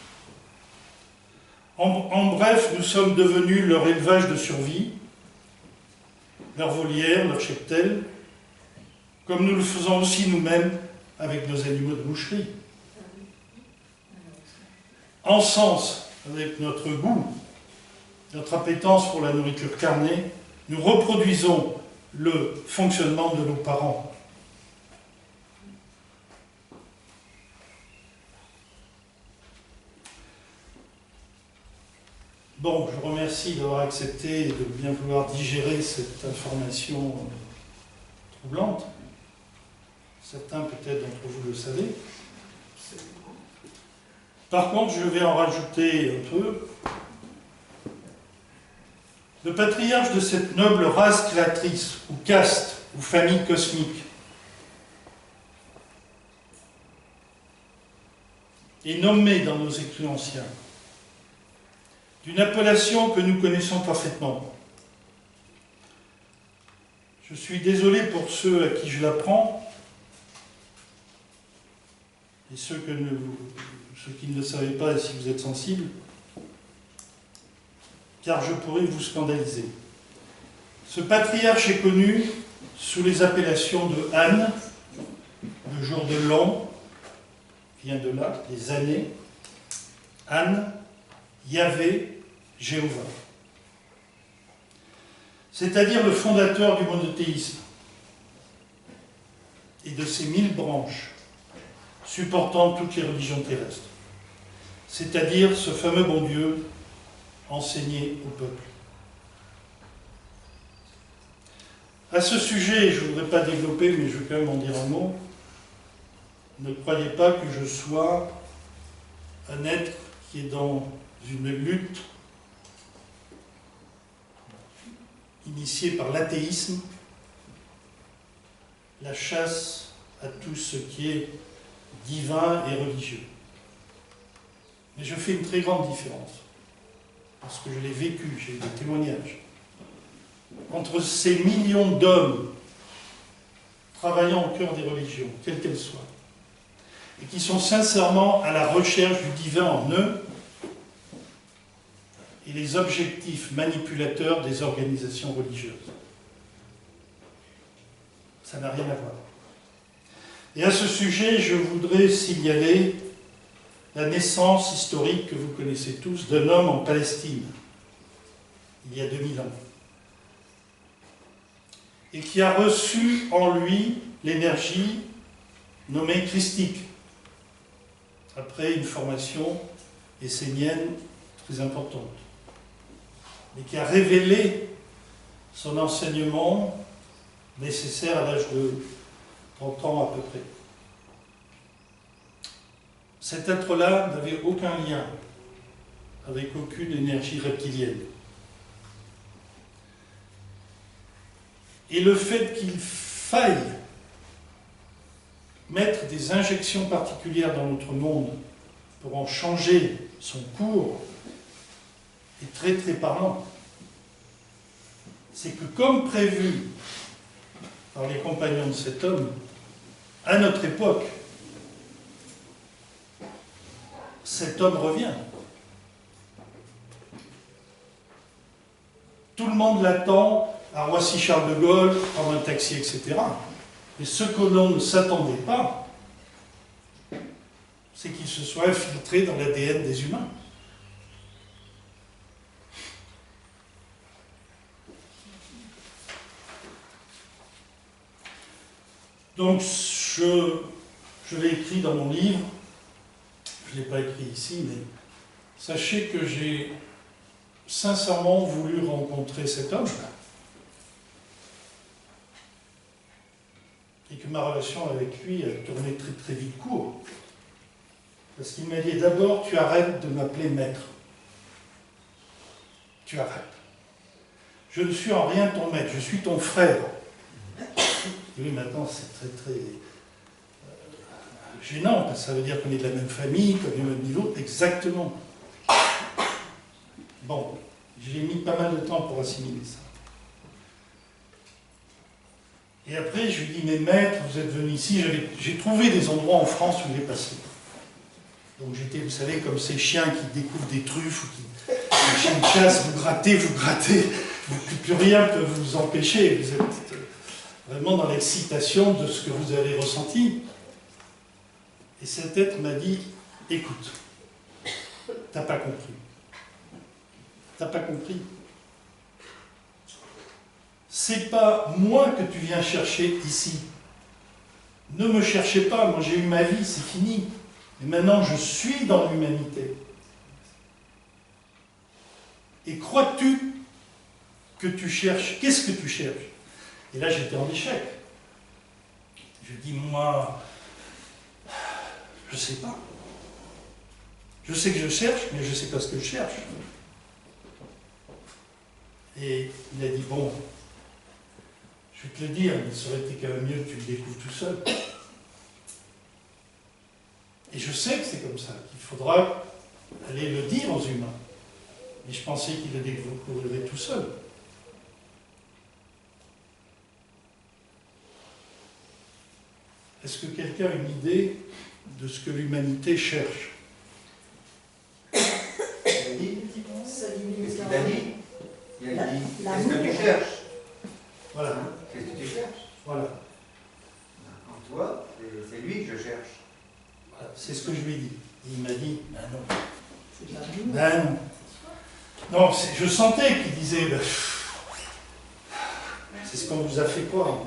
En bref, nous sommes devenus leur élevage de survie, leur volière, leur cheptel, comme nous le faisons aussi nous-mêmes avec nos animaux de boucherie. En sens, avec notre goût, notre appétence pour la nourriture carnée, nous reproduisons le fonctionnement de nos parents. Bon, je remercie d'avoir accepté et de bien vouloir digérer cette information troublante. Certains peut-être d'entre vous le savez. Par contre, je vais en rajouter un peu. Le patriarche de cette noble race créatrice, ou caste, ou famille cosmique, est nommé dans nos écrits anciens d'une appellation que nous connaissons parfaitement. Je suis désolé pour ceux à qui je l'apprends, et ceux qui ne le savaient pas et si vous êtes sensibles, car je pourrais vous scandaliser. Ce patriarche est connu sous les appellations de Anne, le jour de l'an, vient de là, les années, Anne, Yahvé, Jéhovah. C'est-à-dire le fondateur du monothéisme et de ses 1000 branches supportant toutes les religions terrestres. C'est-à-dire ce fameux bon Dieu enseigné au peuple. À ce sujet, je ne voudrais pas développer, mais je vais quand même en dire un mot, ne croyez pas que je sois un être qui est dans une lutte initiée par l'athéisme, la chasse à tout ce qui est divin et religieux. Mais je fais une très grande différence, parce que je l'ai vécu, j'ai eu des témoignages, entre ces millions d'hommes travaillant au cœur des religions, quelles qu'elles soient, et qui sont sincèrement à la recherche du divin en eux, et les objectifs manipulateurs des organisations religieuses. Ça n'a rien à voir. Et à ce sujet, je voudrais signaler la naissance historique que vous connaissez tous d'un homme en Palestine, il y a 2000 ans, et qui a reçu en lui l'énergie nommée christique, après une formation essénienne très importante, mais qui a révélé son enseignement nécessaire à l'âge de 30 ans à peu près. Cet être-là n'avait aucun lien avec aucune énergie reptilienne. Et le fait qu'il faille mettre des injections particulières dans notre monde pour en changer son cours est très très parlant. C'est que comme prévu par les compagnons de cet homme, à notre époque, cet homme revient. Tout le monde l'attend à Roissy-Charles de Gaulle, prendre un taxi, etc. Mais ce que l'on ne s'attendait pas, c'est qu'il se soit infiltré dans l'ADN des humains. Donc, je l'ai écrit dans mon livre, je ne l'ai pas écrit ici, mais sachez que j'ai sincèrement voulu rencontrer cet homme et que ma relation avec lui a tourné très très vite court. Parce qu'il m'a dit, d'abord, tu arrêtes de m'appeler maître. Tu arrêtes. Je ne suis en rien ton maître, je suis ton frère. Et oui, maintenant, c'est très très gênant, parce que ça veut dire qu'on est de la même famille, qu'on est du même niveau. Exactement. Bon, j'ai mis pas mal de temps pour assimiler ça. Et après, je lui dis, mais maître, vous êtes venu ici, j'ai trouvé des endroits en France où j'ai passé. Donc j'étais, vous savez, comme ces chiens qui découvrent des truffes, ou qui, les chiens de chasse, vous grattez, plus rien ne peut vous empêcher. Vous êtes vraiment dans l'excitation de ce que vous avez ressenti. Et cet être m'a dit, écoute, t'as pas compris. T'as pas compris. C'est pas moi que tu viens chercher ici. Ne me cherchez pas, moi j'ai eu ma vie, c'est fini. Et maintenant je suis dans l'humanité. Et crois-tu que tu cherches? Qu'est-ce que tu cherches? Et là j'étais en échec. Je dis, moi, je sais pas. Je sais que je cherche, mais je sais pas ce que je cherche. Et il a dit, bon, je vais te le dire, mais ça aurait été quand même mieux que tu le découvres tout seul. Et je sais que c'est comme ça, qu'il faudra aller le dire aux humains. Mais je pensais qu'il le découvrirait tout seul. est-ce que quelqu'un a une idée de ce que l'humanité cherche? Qu'est-ce qu'il a dit? Il a dit, qu'est-ce que tu cherches? Voilà. Qu'est-ce que tu cherches? Voilà. En toi, c'est lui que je cherche. Voilà. C'est ce que je lui ai dit. Il m'a dit, ben non. Ben non. Non, je sentais qu'il disait, ben, c'est ce qu'on vous a fait croire.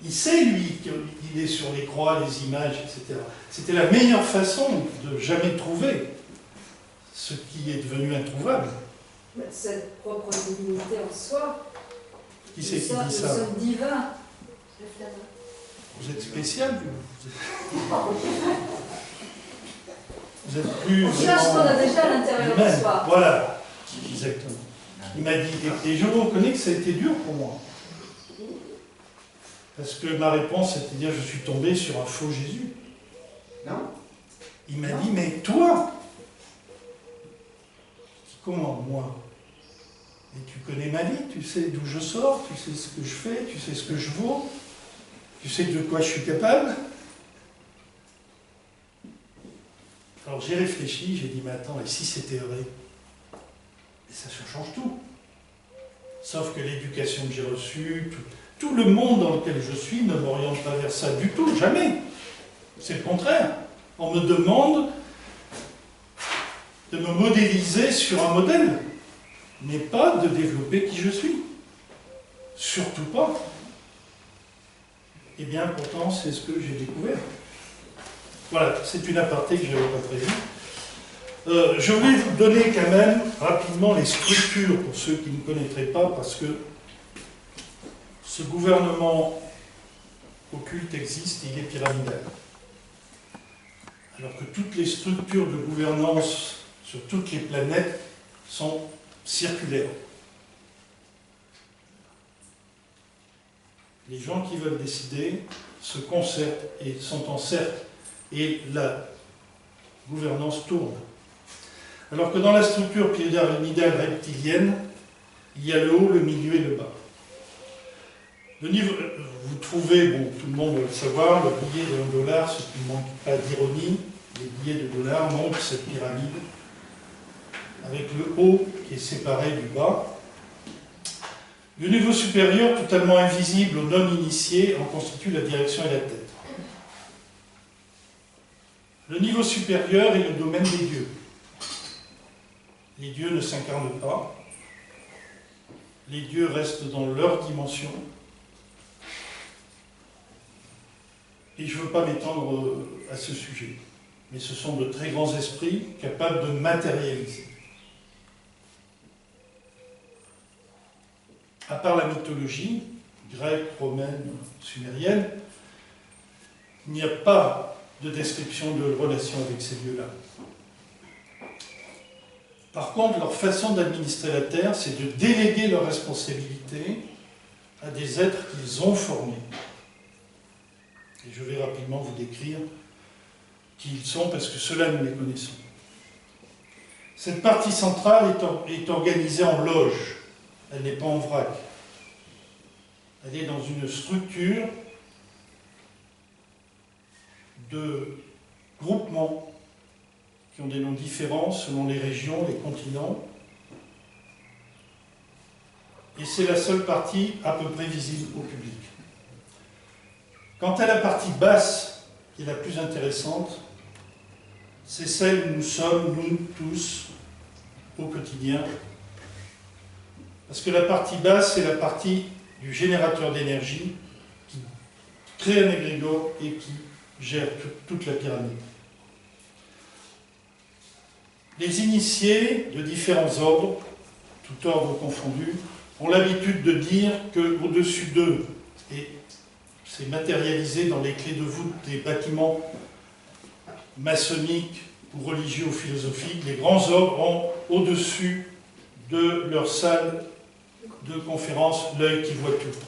Il sait, lui, qu'il est sur les croix, les images, etc. C'était la meilleure façon de jamais trouver ce qui est devenu introuvable. Cette propre divinité en soi. Qui c'est qui dit ça? Nous sommes divins. Vous êtes spécial, vous êtes plus... On cherche ce qu'on a déjà à l'intérieur de soi. Voilà, exactement. Il m'a dit, et je reconnais que ça a été dur pour moi. Parce que ma réponse, c'était de dire, je suis tombé sur un faux Jésus. Non. Il m'a dit, mais toi, comment, moi? Et tu connais ma vie, tu sais d'où je sors, tu sais ce que je fais, tu sais ce que je vaux, tu sais de quoi je suis capable. Alors j'ai réfléchi, j'ai dit, mais attends, et si c'était vrai? Et ça change tout. Sauf que l'éducation que j'ai reçue, tout le monde dans lequel je suis ne m'oriente pas vers ça du tout, jamais. C'est le contraire. On me demande de me modéliser sur un modèle, mais pas de développer qui je suis. Surtout pas. Eh bien, pourtant, c'est ce que j'ai découvert. Voilà, c'est une aparté que je n'avais pas prévue. Je voulais vous donner quand même rapidement les structures pour ceux qui ne connaîtraient pas, parce que ce gouvernement occulte existe et il est pyramidal. Alors que toutes les structures de gouvernance sur toutes les planètes sont circulaires. Les gens qui veulent décider se concertent et sont en cercle, et la gouvernance tourne. Alors que dans la structure pyramidale reptilienne, il y a le haut, le milieu et le bas. Le niveau, vous trouvez, bon, tout le monde doit le savoir, le billet de $1, ce qui ne manque pas d'ironie, les billets de dollars montrent cette pyramide, avec le haut qui est séparé du bas. Le niveau supérieur, totalement invisible aux non-initiés, en constitue la direction et la tête. Le niveau supérieur est le domaine des dieux. Les dieux ne s'incarnent pas. Les dieux restent dans leur dimension. Et je ne veux pas m'étendre à ce sujet. Mais ce sont de très grands esprits capables de matérialiser. À part la mythologie, grecque, romaine, sumérienne, il n'y a pas de description de relation avec ces dieux-là. Par contre, leur façon d'administrer la Terre, c'est de déléguer leurs responsabilités à des êtres qu'ils ont formés. Et je vais rapidement vous décrire qui ils sont, parce que ceux-là, nous les connaissons. Cette partie centrale est organisée en loges. Elle n'est pas en vrac. Elle est dans une structure de groupements qui ont des noms différents selon les régions, les continents. Et c'est la seule partie à peu près visible au public. Quant à la partie basse, qui est la plus intéressante, c'est celle où nous sommes, nous tous, au quotidien. Parce que la partie basse, c'est la partie du générateur d'énergie qui crée un égrégore et qui gère toute la pyramide. Les initiés de différents ordres, tout ordre confondu, ont l'habitude de dire qu'au-dessus d'eux, et c'est matérialisé dans les clés de voûte des bâtiments maçonniques ou religieux ou philosophiques, les grands ordres ont au-dessus de leur salle de conférence l'œil qui voit tout.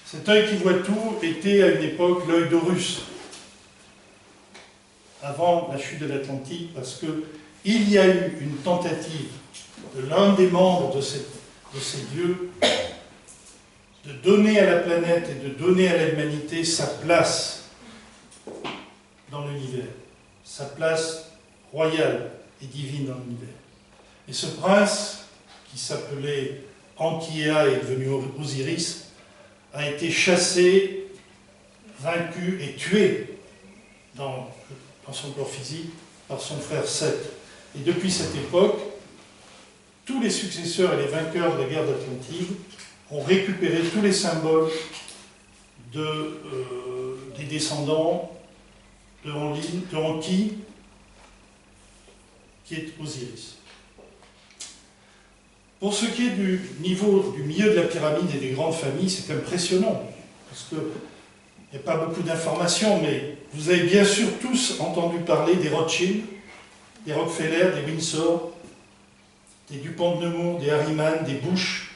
Cet œil qui voit tout était à une époque l'œil d'Horus, avant la chute de l'Atlantique, parce qu'il y a eu une tentative de l'un des membres de ces dieux de donner à la planète et de donner à l'humanité sa place dans l'univers, sa place royale et divine dans l'univers. Et ce prince, qui s'appelait Enki Ea et est devenu Osiris, a été chassé, vaincu et tué dans son corps physique par son frère Seth. Et depuis cette époque, tous les successeurs et les vainqueurs de la guerre d'Atlantide ont récupéré tous les symboles des descendants de Enki, qui est Osiris. Pour ce qui est du niveau du milieu de la pyramide et des grandes familles, c'est impressionnant, parce qu'il n'y a pas beaucoup d'informations, mais vous avez bien sûr tous entendu parler des Rothschild, des Rockefeller, des Windsor, des Dupont de Nemours, des Harriman, des Bush,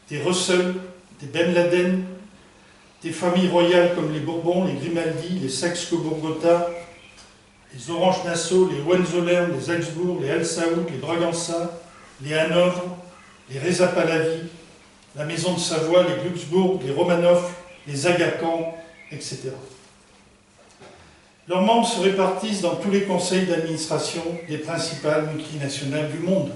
des Russell, des Ben Laden, des familles royales comme les Bourbons, les Grimaldi, les Saxe-Cobourg-Gotha, les Orange-Nassau, les Hohenzollern, les Habsbourg, les Al-Saoud, les Bragança, les Hanovre, les Reza Pahlavi, la Maison de Savoie, les Glücksbourg, les Romanov, les Aga-Khan, etc. Leurs membres se répartissent dans tous les conseils d'administration des principales multinationales du monde.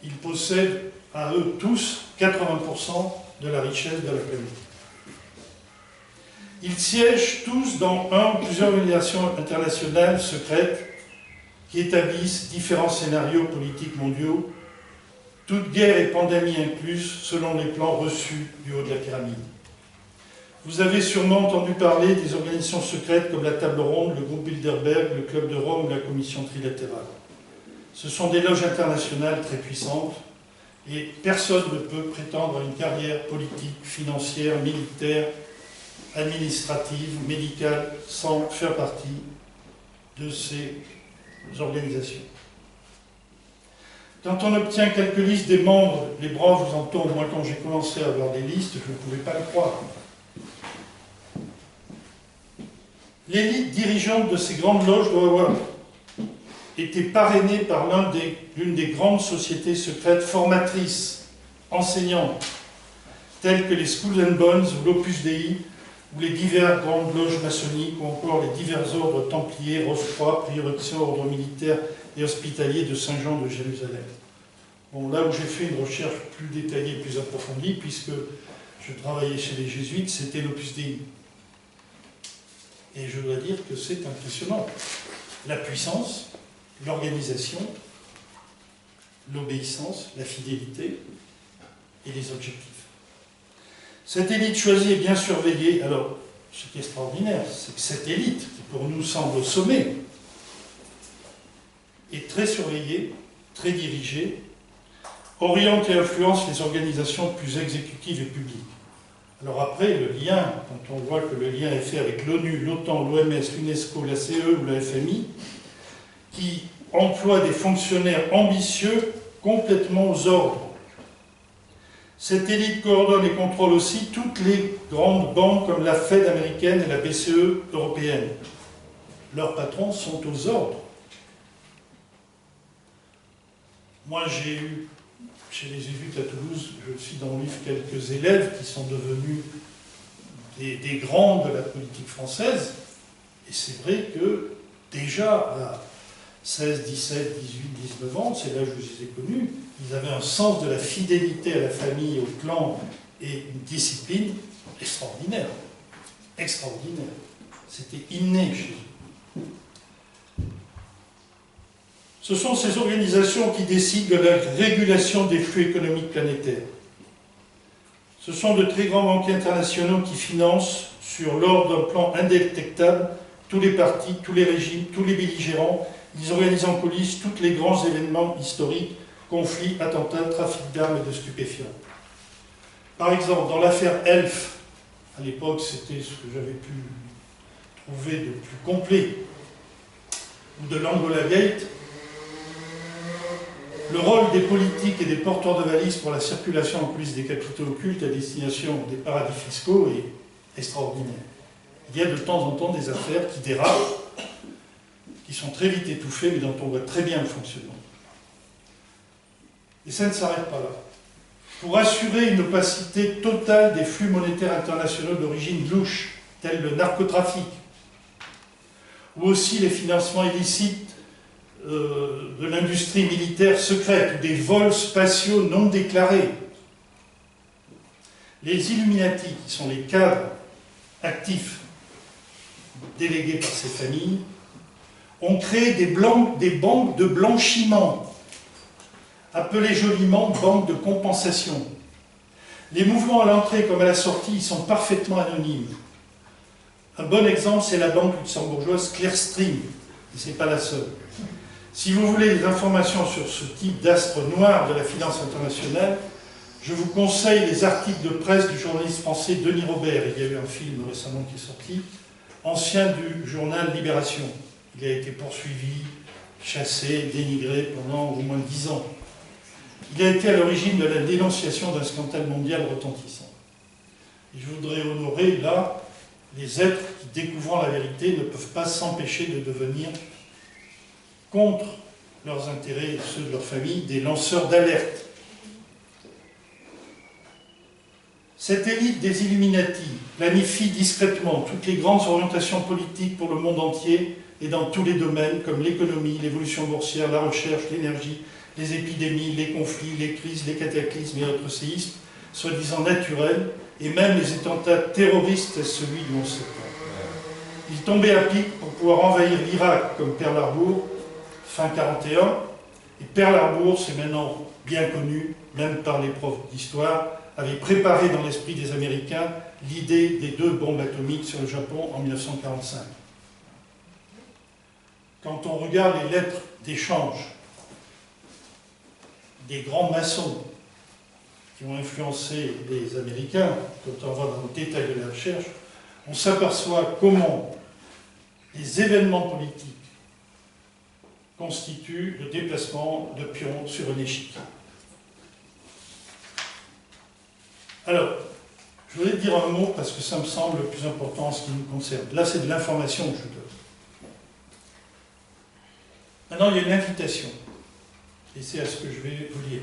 Ils possèdent à eux tous 80% de la richesse de la planète. Ils siègent tous dans un ou plusieurs organisations internationales secrètes qui établissent différents scénarios politiques mondiaux, toutes guerres et pandémies incluses, selon les plans reçus du haut de la pyramide. Vous avez sûrement entendu parler des organisations secrètes comme la Table Ronde, le groupe Bilderberg, le Club de Rome ou la Commission trilatérale. Ce sont des loges internationales très puissantes et personne ne peut prétendre à une carrière politique, financière, militaire, administrative, médicale, sans faire partie de ces organisations. Quand on obtient quelques listes des membres, les bras vous en tombent. Moi, quand j'ai commencé à avoir des listes, je ne pouvais pas le croire. L'élite dirigeante de ces grandes loges doit avoir été parrainée par l'une des grandes sociétés secrètes formatrices, enseignantes, telles que les Schools and Bonds ou l'Opus Dei, ou les diverses grandes loges maçonniques, ou encore les divers ordres templiers, Rose-Croix, Prioration, ordre militaire et hospitalier de Saint-Jean de Jérusalem. Bon, là où j'ai fait une recherche plus détaillée, plus approfondie, puisque je travaillais chez les Jésuites, c'était l'Opus Dei. Et je dois dire que c'est impressionnant. La puissance, l'organisation, l'obéissance, la fidélité et les objectifs. Cette élite choisie est bien surveillée. Alors, ce qui est extraordinaire, c'est que cette élite, qui pour nous semble au sommet, est très surveillée, très dirigée, oriente et influence les organisations plus exécutives et publiques. Alors après, le lien, quand on voit que le lien est fait avec l'ONU, l'OTAN, l'OMS, l'UNESCO, la CE ou la FMI, qui emploient des fonctionnaires ambitieux complètement aux ordres. Cette élite coordonne et contrôle aussi toutes les grandes banques comme la Fed américaine et la BCE européenne. Leurs patrons sont aux ordres. Moi, j'ai eu, chez les Jésuites à Toulouse, je suis dans mon livre quelques élèves qui sont devenus des grands de la politique française. Et c'est vrai que déjà à 16, 17, 18, 19 ans, c'est l'âge où je les ai connus, ils avaient un sens de la fidélité à la famille, au clan et une discipline extraordinaire. Extraordinaire. C'était inné chez eux. Ce sont ces organisations qui décident de la régulation des flux économiques planétaires. Ce sont de très grands banquiers internationaux qui financent, sur l'ordre d'un plan indétectable, tous les partis, tous les régimes, tous les belligérants. Ils organisent en coulisses tous les grands événements historiques, conflits, attentats, trafic d'armes et de stupéfiants. Par exemple, dans l'affaire Elf, à l'époque c'était ce que j'avais pu trouver de plus complet, ou de l'Angola Gate, le rôle des politiques et des porteurs de valises pour la circulation en coulisses des capitaux occultes à destination des paradis fiscaux est extraordinaire. Il y a de temps en temps des affaires qui dérapent, qui sont très vite étouffées, mais dont on voit très bien le fonctionnement. Et ça ne s'arrête pas là. pour assurer une opacité totale des flux monétaires internationaux d'origine louche, tels le narcotrafic, ou aussi les financements illicites de l'industrie militaire secrète, ou des vols spatiaux non déclarés. Les Illuminati, qui sont les cadres actifs délégués par ces familles, ont créé des banques de blanchiment, appelées joliment banques de compensation. Les mouvements à l'entrée comme à la sortie ils sont parfaitement anonymes. Un bon exemple, c'est la banque luxembourgeoise Clearstream, et ce n'est pas la seule. Si vous voulez des informations sur ce type d'astre noir de la finance internationale, je vous conseille les articles de presse du journaliste français Denis Robert. Il y a eu un film récemment qui est sorti, ancien du journal Libération. Il a été poursuivi, chassé, dénigré pendant au moins 10 ans. Il a été à l'origine de la dénonciation d'un scandale mondial retentissant. Et je voudrais honorer là les êtres qui, découvrant la vérité, ne peuvent pas s'empêcher de devenir, contre leurs intérêts et ceux de leur famille, des lanceurs d'alerte. Cette élite des Illuminati planifie discrètement toutes les grandes orientations politiques pour le monde entier et dans tous les domaines comme l'économie, l'évolution boursière, la recherche, l'énergie, les épidémies, les conflits, les crises, les cataclysmes et autres séismes, soi-disant naturels, et même les attentats terroristes, celui du 11 septembre. Ils tombaient à pic pour pouvoir envahir l'Irak comme Pearl Harbor, fin 1941, et Pearl Harbor, c'est maintenant bien connu, même par les profs d'histoire, avait préparé dans l'esprit des Américains l'idée des 2 bombes atomiques sur le Japon en 1945. Quand on regarde les lettres d'échange des grands maçons qui ont influencé les Américains, quand on va dans le détail de la recherche, on s'aperçoit comment les événements politiques constituent le déplacement de pions sur un échiquier. Alors, je voulais dire un mot parce que ça me semble le plus important en ce qui nous concerne. Là, c'est de l'information que je donne. Maintenant, il y a une invitation. Et c'est à ce que je vais vous lire.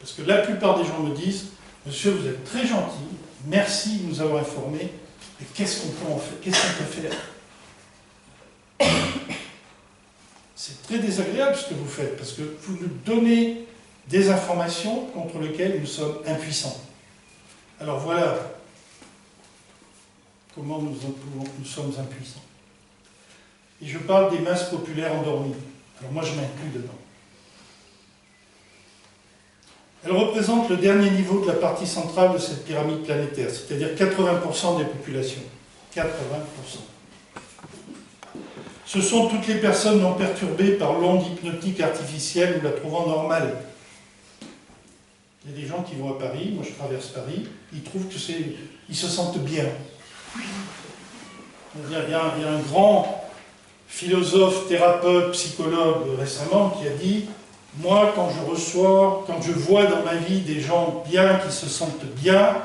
Parce que la plupart des gens me disent « Monsieur, vous êtes très gentil, merci de nous avoir informés, mais qu'est-ce qu'on peut en faire? Qu'est-ce qu'on peut faire ?» C'est très désagréable ce que vous faites, parce que vous nous donnez des informations contre lesquelles nous sommes impuissants. Alors voilà comment nous sommes impuissants. Et je parle des masses populaires endormies. Alors moi je m'inclus dedans. Elles représentent le dernier niveau de la partie centrale de cette pyramide planétaire, c'est-à-dire 80% des populations. 80%. Ce sont toutes les personnes non perturbées par l'onde hypnotique artificielle ou la trouvant normale. Il y a des gens qui vont à Paris, moi je traverse Paris, ils trouvent que ils se sentent bien. Il y a un grand philosophe, thérapeute, psychologue récemment qui a dit « Moi, quand je vois dans ma vie des gens bien, qui se sentent bien,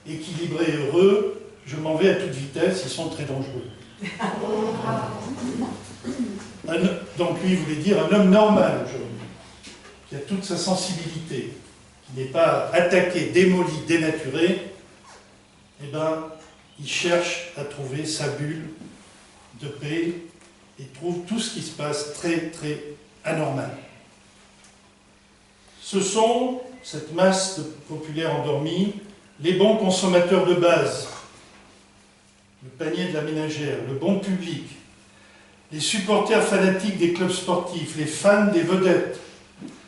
équilibrés et heureux, je m'en vais à toute vitesse, ils sont très dangereux. » Donc lui, il voulait dire un homme normal aujourd'hui, qui a toute sa sensibilité, qui n'est pas attaqué, démoli, dénaturé, eh bien, il cherche à trouver sa bulle de paix et trouve tout ce qui se passe très, très anormal. Ce sont, cette masse de populaires endormis, les bons consommateurs de base, le panier de la ménagère, le bon public, les supporters fanatiques des clubs sportifs, les fans des vedettes,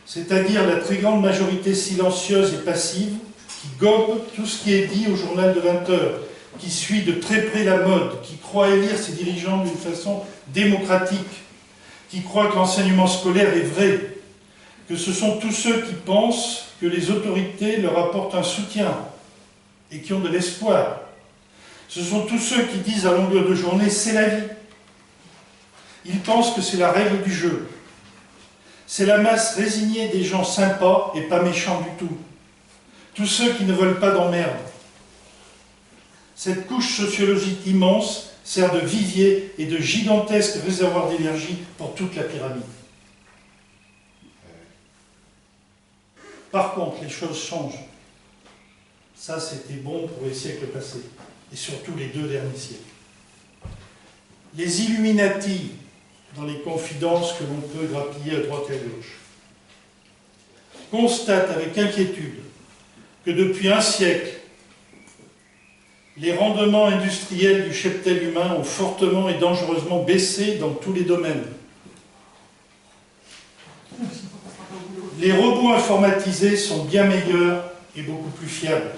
c'est-à-dire la très grande majorité silencieuse et passive qui gobe tout ce qui est dit au journal de 20 heures, qui suit de très près la mode, qui croit élire ses dirigeants d'une façon démocratique, qui croit que l'enseignement scolaire est vrai, que ce sont tous ceux qui pensent que les autorités leur apportent un soutien et qui ont de l'espoir. Ce sont tous ceux qui disent à longueur de journée « c'est la vie ». Ils pensent que c'est la règle du jeu. C'est la masse résignée des gens sympas et pas méchants du tout. Tous ceux qui ne veulent pas d'emmerde. Cette couche sociologique immense sert de vivier et de gigantesque réservoir d'énergie pour toute la pyramide. Par contre, les choses changent. Ça, c'était bon pour les siècles passés, et surtout les 2 derniers siècles. Les Illuminati, dans les confidences que l'on peut grappiller à droite et à gauche, constatent avec inquiétude que depuis un siècle, les rendements industriels du cheptel humain ont fortement et dangereusement baissé dans tous les domaines. Les robots informatisés sont bien meilleurs et beaucoup plus fiables.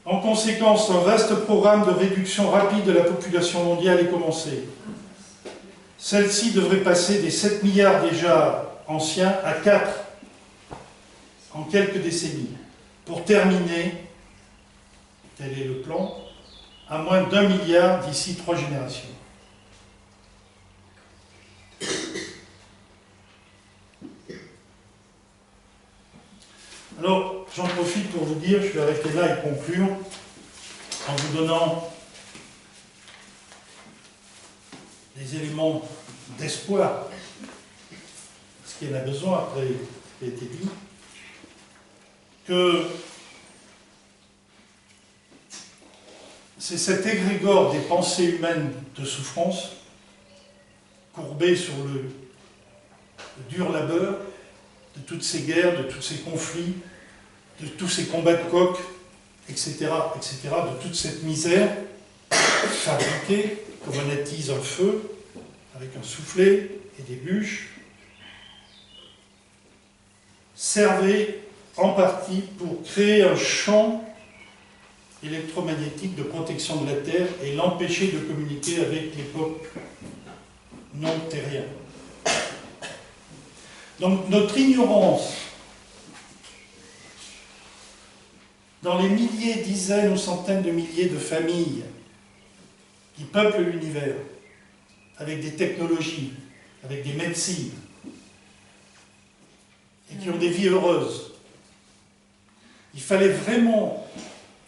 En conséquence, un vaste programme de réduction rapide de la population mondiale est commencé. Celle-ci devrait passer des 7 milliards déjà anciens à 4 en quelques décennies, pour terminer, tel est le plan, à moins d'1 milliard d'ici 3 générations. Alors, j'en profite pour vous dire, je vais arrêter là et conclure, en vous donnant des éléments d'espoir, parce qu'il y en a besoin après ce qui a été dit, que c'est cet égrégore des pensées humaines de souffrance, courbé sur le dur labeur, de toutes ces guerres, de tous ces conflits, de tous ces combats de coqs, etc., de toute cette misère fabriquée comme on attise un feu, avec un soufflet et des bûches, servait en partie pour créer un champ électromagnétique de protection de la Terre et l'empêcher de communiquer avec les peuples non terriens. Donc notre ignorance dans les milliers, dizaines ou centaines de milliers de familles qui peuplent l'univers, avec des technologies, avec des médecines, et qui ont des vies heureuses. Il fallait vraiment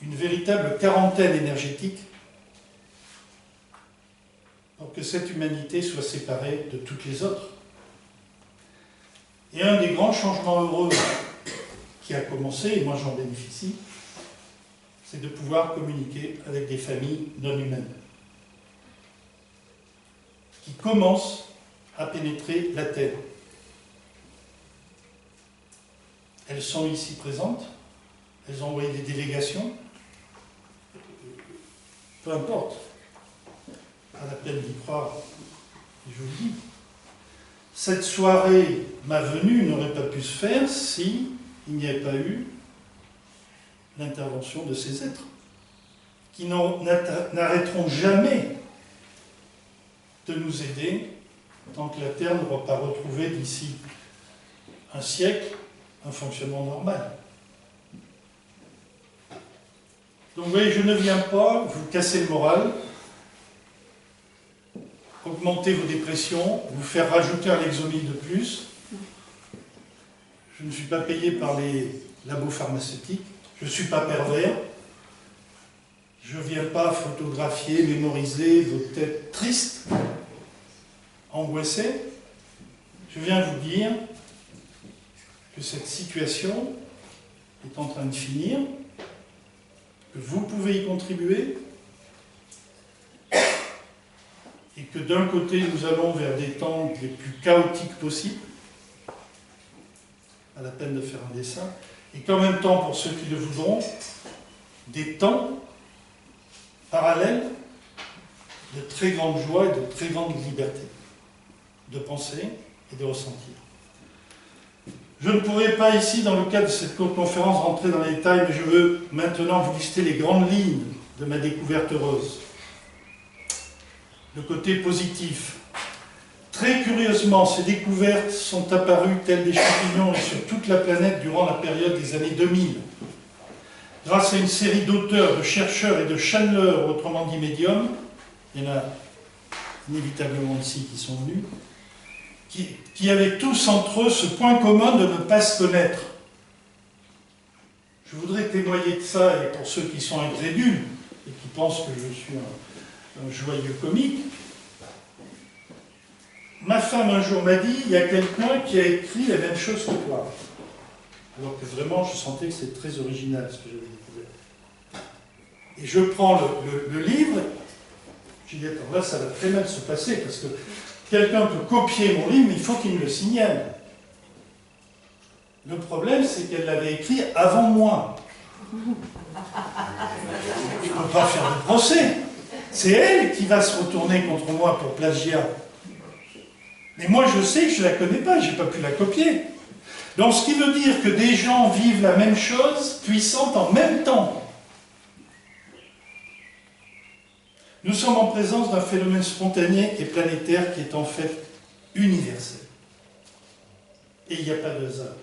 une véritable quarantaine énergétique pour que cette humanité soit séparée de toutes les autres. Et un des grands changements heureux qui a commencé, et moi j'en bénéficie, c'est de pouvoir communiquer avec des familles non humaines qui commencent à pénétrer la Terre. Elles sont ici présentes, elles ont envoyé des délégations, peu importe, pas la peine d'y croire, je vous le dis. Cette soirée, ma venue, n'aurait pas pu se faire si il n'y avait pas eu l'intervention de ces êtres, qui n'arrêteront jamais de nous aider tant que la Terre n'aura pas retrouvé d'ici un siècle un fonctionnement normal. Donc vous voyez, je ne viens pas vous casser le moral, augmenter vos dépressions, vous faire rajouter un Lexomil de plus. Je ne suis pas payé par les labos pharmaceutiques, je ne suis pas pervers, je ne viens pas photographier, mémoriser vos têtes tristes, angoissées. Je viens vous dire que cette situation est en train de finir, que vous pouvez y contribuer, et que d'un côté nous allons vers des temps les plus chaotiques possibles, pas la peine de faire un dessin, et qu'en même temps, pour ceux qui le voudront, des temps parallèles de très grande joie et de très grande liberté de penser et de ressentir. Je ne pourrai pas ici, dans le cadre de cette courte conférence, rentrer dans les détails, mais je veux maintenant vous lister les grandes lignes de ma découverte heureuse. Le côté positif. Très curieusement, ces découvertes sont apparues telles des champignons et sur toute la planète durant la période des années 2000. Grâce à une série d'auteurs, de chercheurs et de channeleurs, autrement dit médiums, il y en a inévitablement ici qui sont venus, qui avaient tous entre eux ce point commun de ne pas se connaître. Je voudrais témoigner de ça, et pour ceux qui sont incrédules et qui pensent que je suis un joyeux comique, ma femme un jour m'a dit, il y a quelqu'un qui a écrit la même chose que toi. alors que vraiment je sentais que c'était très original ce que j'avais découvert. Et je prends le livre, je dis attends, là ça va très mal se passer, parce que quelqu'un peut copier mon livre, mais il faut qu'il me le signale. Le problème, c'est qu'elle l'avait écrit avant moi. Il ne peut pas faire de procès. C'est elle qui va se retourner contre moi pour plagiat. Mais moi, je sais que je ne la connais pas, je n'ai pas pu la copier. Donc, ce qui veut dire que des gens vivent la même chose, puissante en même temps. Nous sommes en présence d'un phénomène spontané et planétaire qui est en fait universel. Et il n'y a pas de hasard.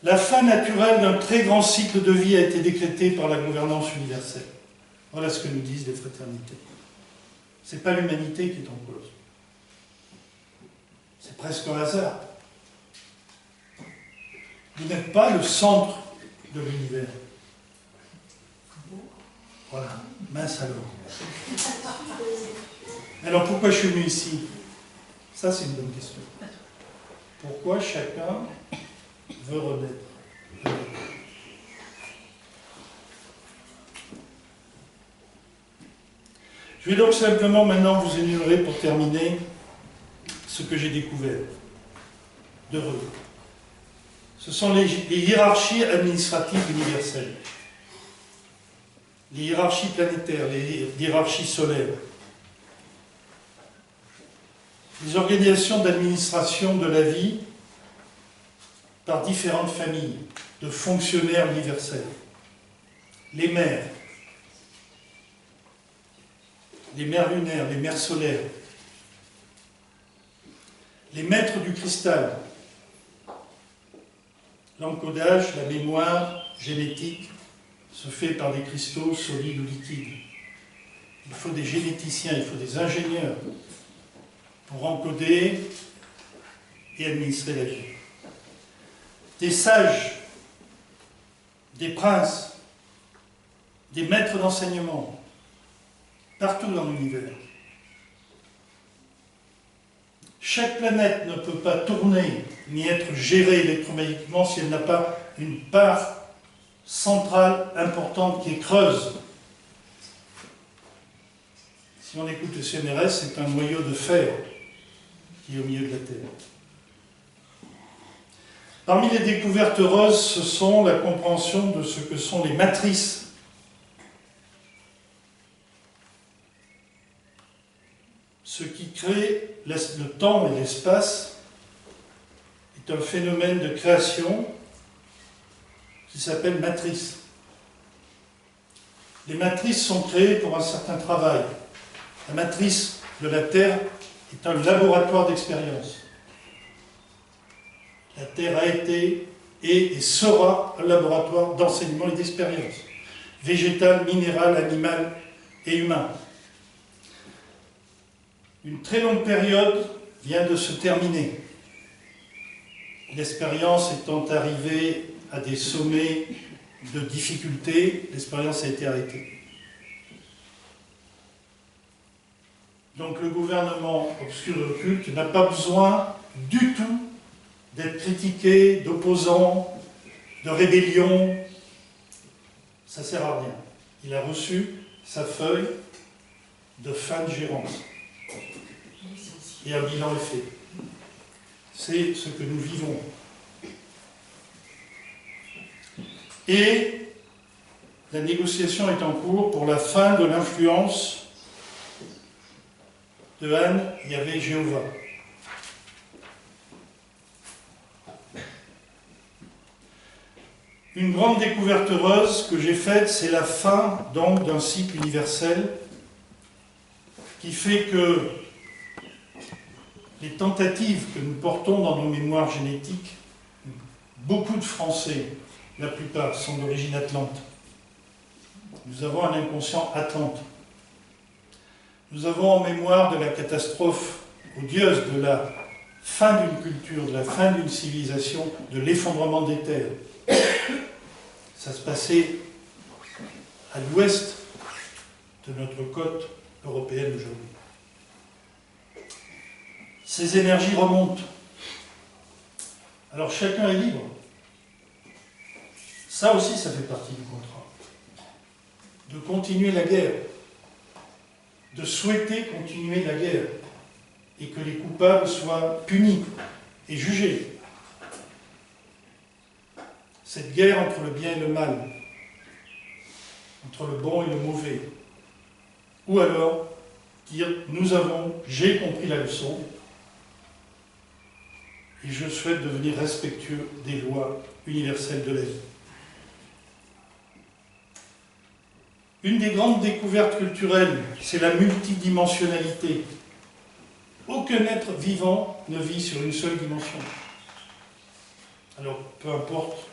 La fin naturelle d'un très grand cycle de vie a été décrétée par la gouvernance universelle. Voilà ce que nous disent les fraternités. Ce n'est pas l'humanité qui est en cause. C'est presque un hasard. Vous n'êtes pas le centre de l'univers. Voilà, mince alors. Alors pourquoi je suis venu ici? Ça c'est une bonne question. Pourquoi chacun veut renaître? Je vais donc simplement maintenant vous énumérer pour terminer ce que j'ai découvert d'heureux. Ce sont les hiérarchies administratives universelles, les hiérarchies planétaires, les hiérarchies solaires, les organisations d'administration de la vie par différentes familles de fonctionnaires universels, les mers lunaires, les mers solaires, les maîtres du cristal, l'encodage, la mémoire génétique se fait par des cristaux solides ou liquides. Il faut des généticiens, il faut des ingénieurs pour encoder et administrer la vie. Des sages, des princes, des maîtres d'enseignement, partout dans l'univers. Chaque planète ne peut pas tourner ni être gérée électromagnétiquement si elle n'a pas une part centrale importante qui est creuse. Si on écoute le CNRS, c'est un noyau de fer qui est au milieu de la Terre. Parmi les découvertes heureuses, ce sont la compréhension de ce que sont les matrices. Ce qui crée le temps et l'espace est un phénomène de création qui s'appelle matrice. Les matrices sont créées pour un certain travail. La matrice de la Terre est un laboratoire d'expérience. La Terre a été, est et sera un laboratoire d'enseignement et d'expérience, végétal, minéral, animal et humain. Une très longue période vient de se terminer. L'expérience étant arrivée à des sommets de difficultés, l'expérience a été arrêtée. Donc le gouvernement obscur et occulte n'a pas besoin du tout d'être critiqué, d'opposants, de rébellion. Ça ne sert à rien. Il a reçu sa feuille de fin de gérance. Et un bilan est fait. C'est ce que nous vivons. Et la négociation est en cours pour la fin de l'influence de Anne Yahvé Jéhovah. Une grande découverte heureuse que j'ai faite, c'est la fin donc d'un cycle universel qui fait que les tentatives que nous portons dans nos mémoires génétiques, beaucoup de Français, la plupart, sont d'origine atlante. Nous avons un inconscient atlante. Nous avons en mémoire de la catastrophe odieuse, de la fin d'une culture, de la fin d'une civilisation, de l'effondrement des terres. Ça se passait à l'ouest de notre côte européenne aujourd'hui. Ces énergies remontent. Alors chacun est libre Ça aussi, ça fait partie du contrat. De continuer la guerre, de souhaiter continuer la guerre, et que les coupables soient punis et jugés. Cette guerre entre le bien et le mal, entre le bon et le mauvais. Ou alors, dire, j'ai compris la leçon, et je souhaite devenir respectueux des lois universelles de la vie. Une des grandes découvertes culturelles, c'est la multidimensionnalité. Aucun être vivant ne vit sur une seule dimension. Alors, peu importe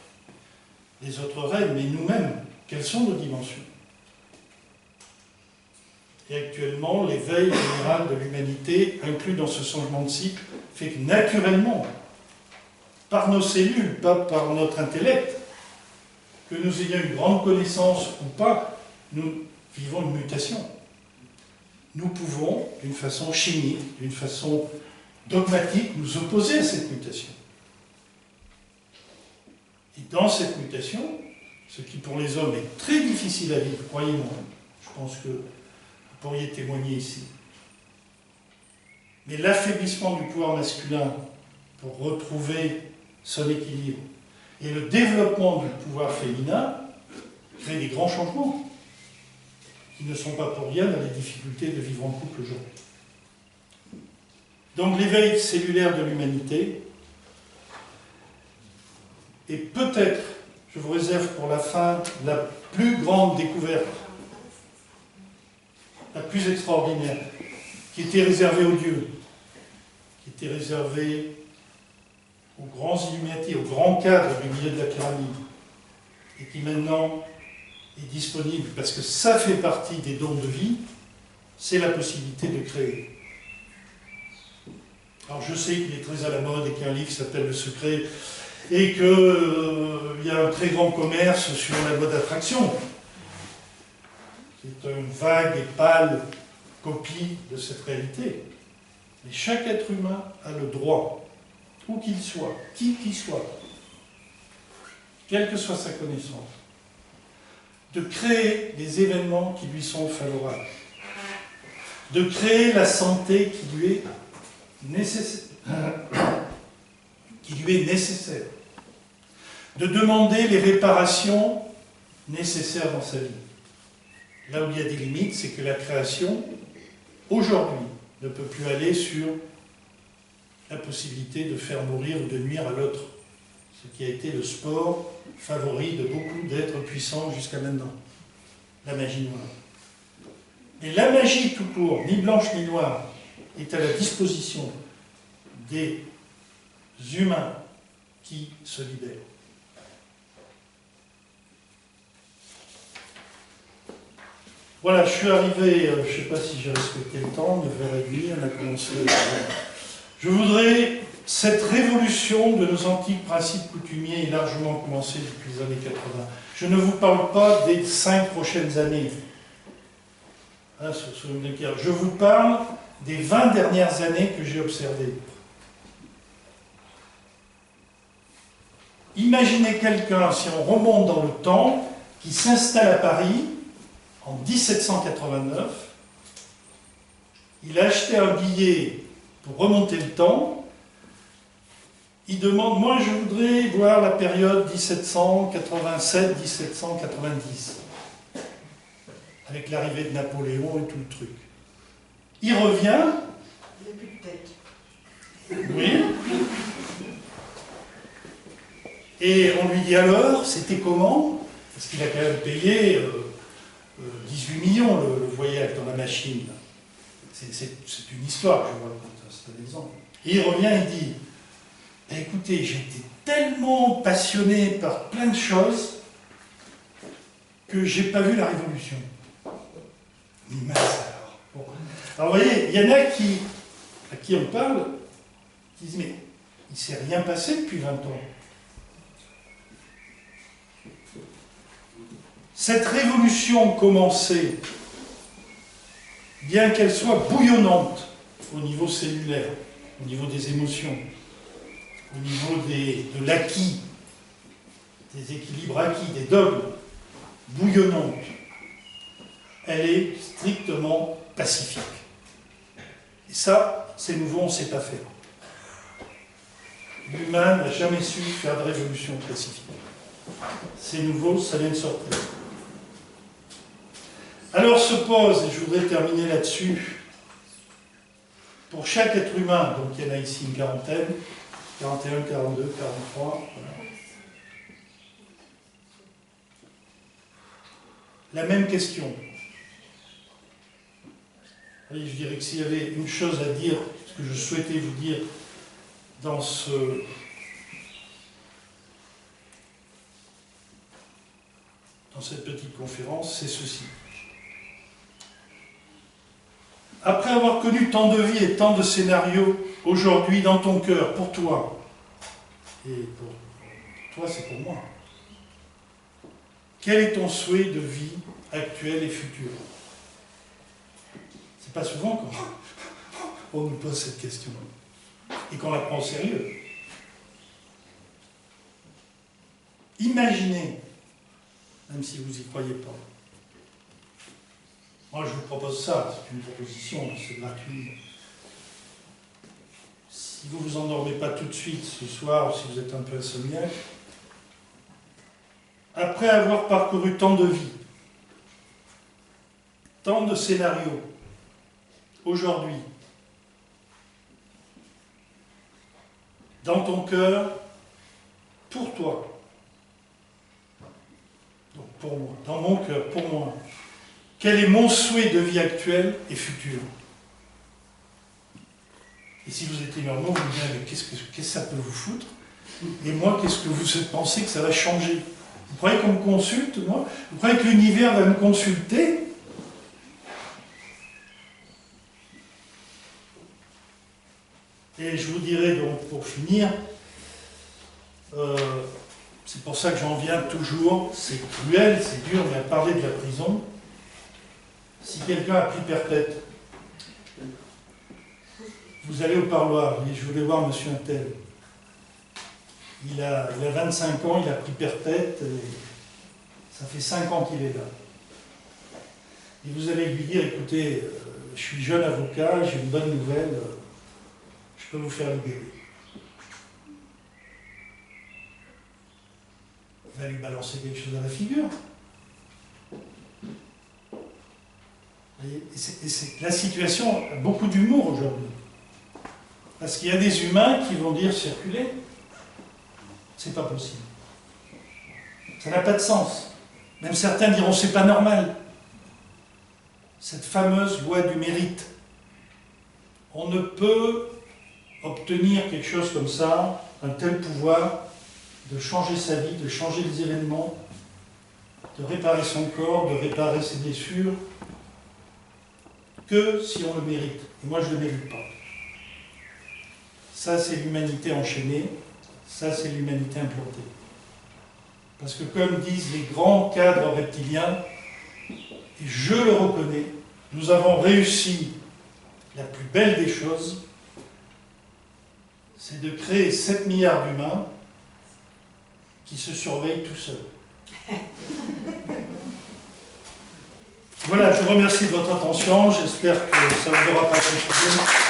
les autres règnes, mais nous-mêmes, quelles sont nos dimensions? Et actuellement, l'éveil général de l'humanité, inclus dans ce changement de cycle, fait que naturellement, par nos cellules, pas par notre intellect, que nous ayons une grande connaissance ou pas, nous vivons une mutation. Nous pouvons, d'une façon chimique, d'une façon dogmatique, nous opposer à cette mutation. Et dans cette mutation, ce qui pour les hommes est très difficile à vivre, croyez-moi, je pense que vous pourriez témoigner ici, mais l'affaiblissement du pouvoir masculin pour retrouver son équilibre et le développement du pouvoir féminin crée des grands changements qui ne sont pas pour rien dans les difficultés de vivre en couple aujourd'hui. Donc l'éveil cellulaire de l'humanité, et peut-être, je vous réserve pour la fin, la plus grande découverte, la plus extraordinaire, qui était réservée aux dieux, qui était réservée aux grands Illuminati, aux grands cadres du milieu de la pyramide, et qui maintenant est disponible, parce que ça fait partie des dons de vie, c'est la possibilité de créer. Alors je sais qu'il est très à la mode et qu'il y a un livre qui s'appelle Le Secret, et qu'il y a un très grand commerce sur la mode d'attraction. C'est une vague et pâle copie de cette réalité. Mais chaque être humain a le droit, où qu'il soit, qui qu'il soit, quelle que soit sa connaissance, de créer des événements qui lui sont favorables, de créer la santé qui lui est nécessaire, de demander les réparations nécessaires dans sa vie. Là où il y a des limites, c'est que la création, aujourd'hui, ne peut plus aller sur la possibilité de faire mourir ou de nuire à l'autre, ce qui a été le sport favori de beaucoup d'êtres puissants jusqu'à maintenant, la magie noire. Et la magie tout court, ni blanche ni noire, est à la disposition des humains qui se libèrent. Voilà, je suis arrivé, je ne sais pas si j'ai respecté le temps, 9h30, on a commencé. Je voudrais, cette révolution de nos antiques principes coutumiers est largement commencée depuis les années 80. Je ne vous parle pas des 5 prochaines années. Hein, je vous parle des 20 dernières années que j'ai observées. Imaginez quelqu'un, si on remonte dans le temps, qui s'installe à Paris en 1789. Il a acheté un billet pour remonter le temps. Il demande, moi je voudrais voir la période 1787-1790, avec l'arrivée de Napoléon et tout le truc. Il revient. Il n'a plus de tête. Oui. Et on lui dit alors, c'était comment? Parce qu'il a quand même payé 18 millions le voyage dans la machine. C'est une histoire, je vous raconte, c'est un exemple. Et il revient et dit, écoutez, j'ai été tellement passionné par plein de choses que j'ai pas vu la Révolution. Bon. Alors vous voyez, il y en a à qui on parle, qui disent, mais il ne s'est rien passé depuis 20 ans. Cette révolution commençait, bien qu'elle soit bouillonnante au niveau cellulaire, au niveau des émotions, au niveau de l'acquis, des équilibres acquis, des dogmes bouillonnantes, elle est strictement pacifique. Et ça, c'est nouveau, on ne sait pas faire. L'humain n'a jamais su faire de révolution pacifique. C'est nouveau, ça vient de sortir. Alors se pose, et je voudrais terminer là-dessus, pour chaque être humain, donc il y en a ici une quarantaine, 41, 42, 43, voilà. La même question. Et je dirais que s'il y avait une chose à dire, ce que je souhaitais vous dire dans cette petite conférence, c'est ceci. Après avoir connu tant de vies et tant de scénarios, aujourd'hui dans ton cœur, pour toi, et pour toi c'est pour moi, quel est ton souhait de vie actuelle et future? C'est pas souvent qu'on nous pose cette question et qu'on la prend au sérieux. Imaginez, même si vous n'y croyez pas. Moi, je vous propose ça, c'est une proposition, c'est gratuit. Si vous ne vous endormez pas tout de suite ce soir, ou si vous êtes un peu insomniaque, après avoir parcouru tant de vies, tant de scénarios, aujourd'hui, dans ton cœur, pour toi, donc pour moi, dans mon cœur, pour moi, quel est mon souhait de vie actuelle et future? Et si vous étiez normaux, vous me direz, mais qu'est-ce que ça peut vous foutre? Et moi, qu'est-ce que vous pensez que ça va changer? Vous croyez qu'on me consulte, moi? Vous croyez que l'univers va me consulter? Et je vous dirais donc, pour finir, c'est pour ça que j'en viens toujours, c'est cruel, c'est dur, mais à parler de la prison. Si quelqu'un a pris perpète, vous allez au parloir, et je voulais voir monsieur Untel. Il a 25 ans, il a pris perpète, et ça fait 5 ans qu'il est là. Et vous allez lui dire, écoutez, je suis jeune avocat, j'ai une bonne nouvelle, je peux vous faire libérer. Il va lui balancer quelque chose à la figure. Et la situation a beaucoup d'humour aujourd'hui. Parce qu'il y a des humains qui vont dire circuler. C'est pas possible. Ça n'a pas de sens. Même certains diront c'est pas normal. Cette fameuse loi du mérite. On ne peut obtenir quelque chose comme ça, un tel pouvoir, de changer sa vie, de changer les événements, de réparer son corps, de réparer ses blessures, que si on le mérite. Et moi, je ne le mérite pas. Ça, c'est l'humanité enchaînée. Ça, c'est l'humanité implantée. Parce que, comme disent les grands cadres reptiliens, et je le reconnais, nous avons réussi la plus belle des choses, c'est de créer 7 milliards d'humains qui se surveillent tout seuls. Voilà, je vous remercie de votre attention. J'espère que ça ne vous aura pas confué.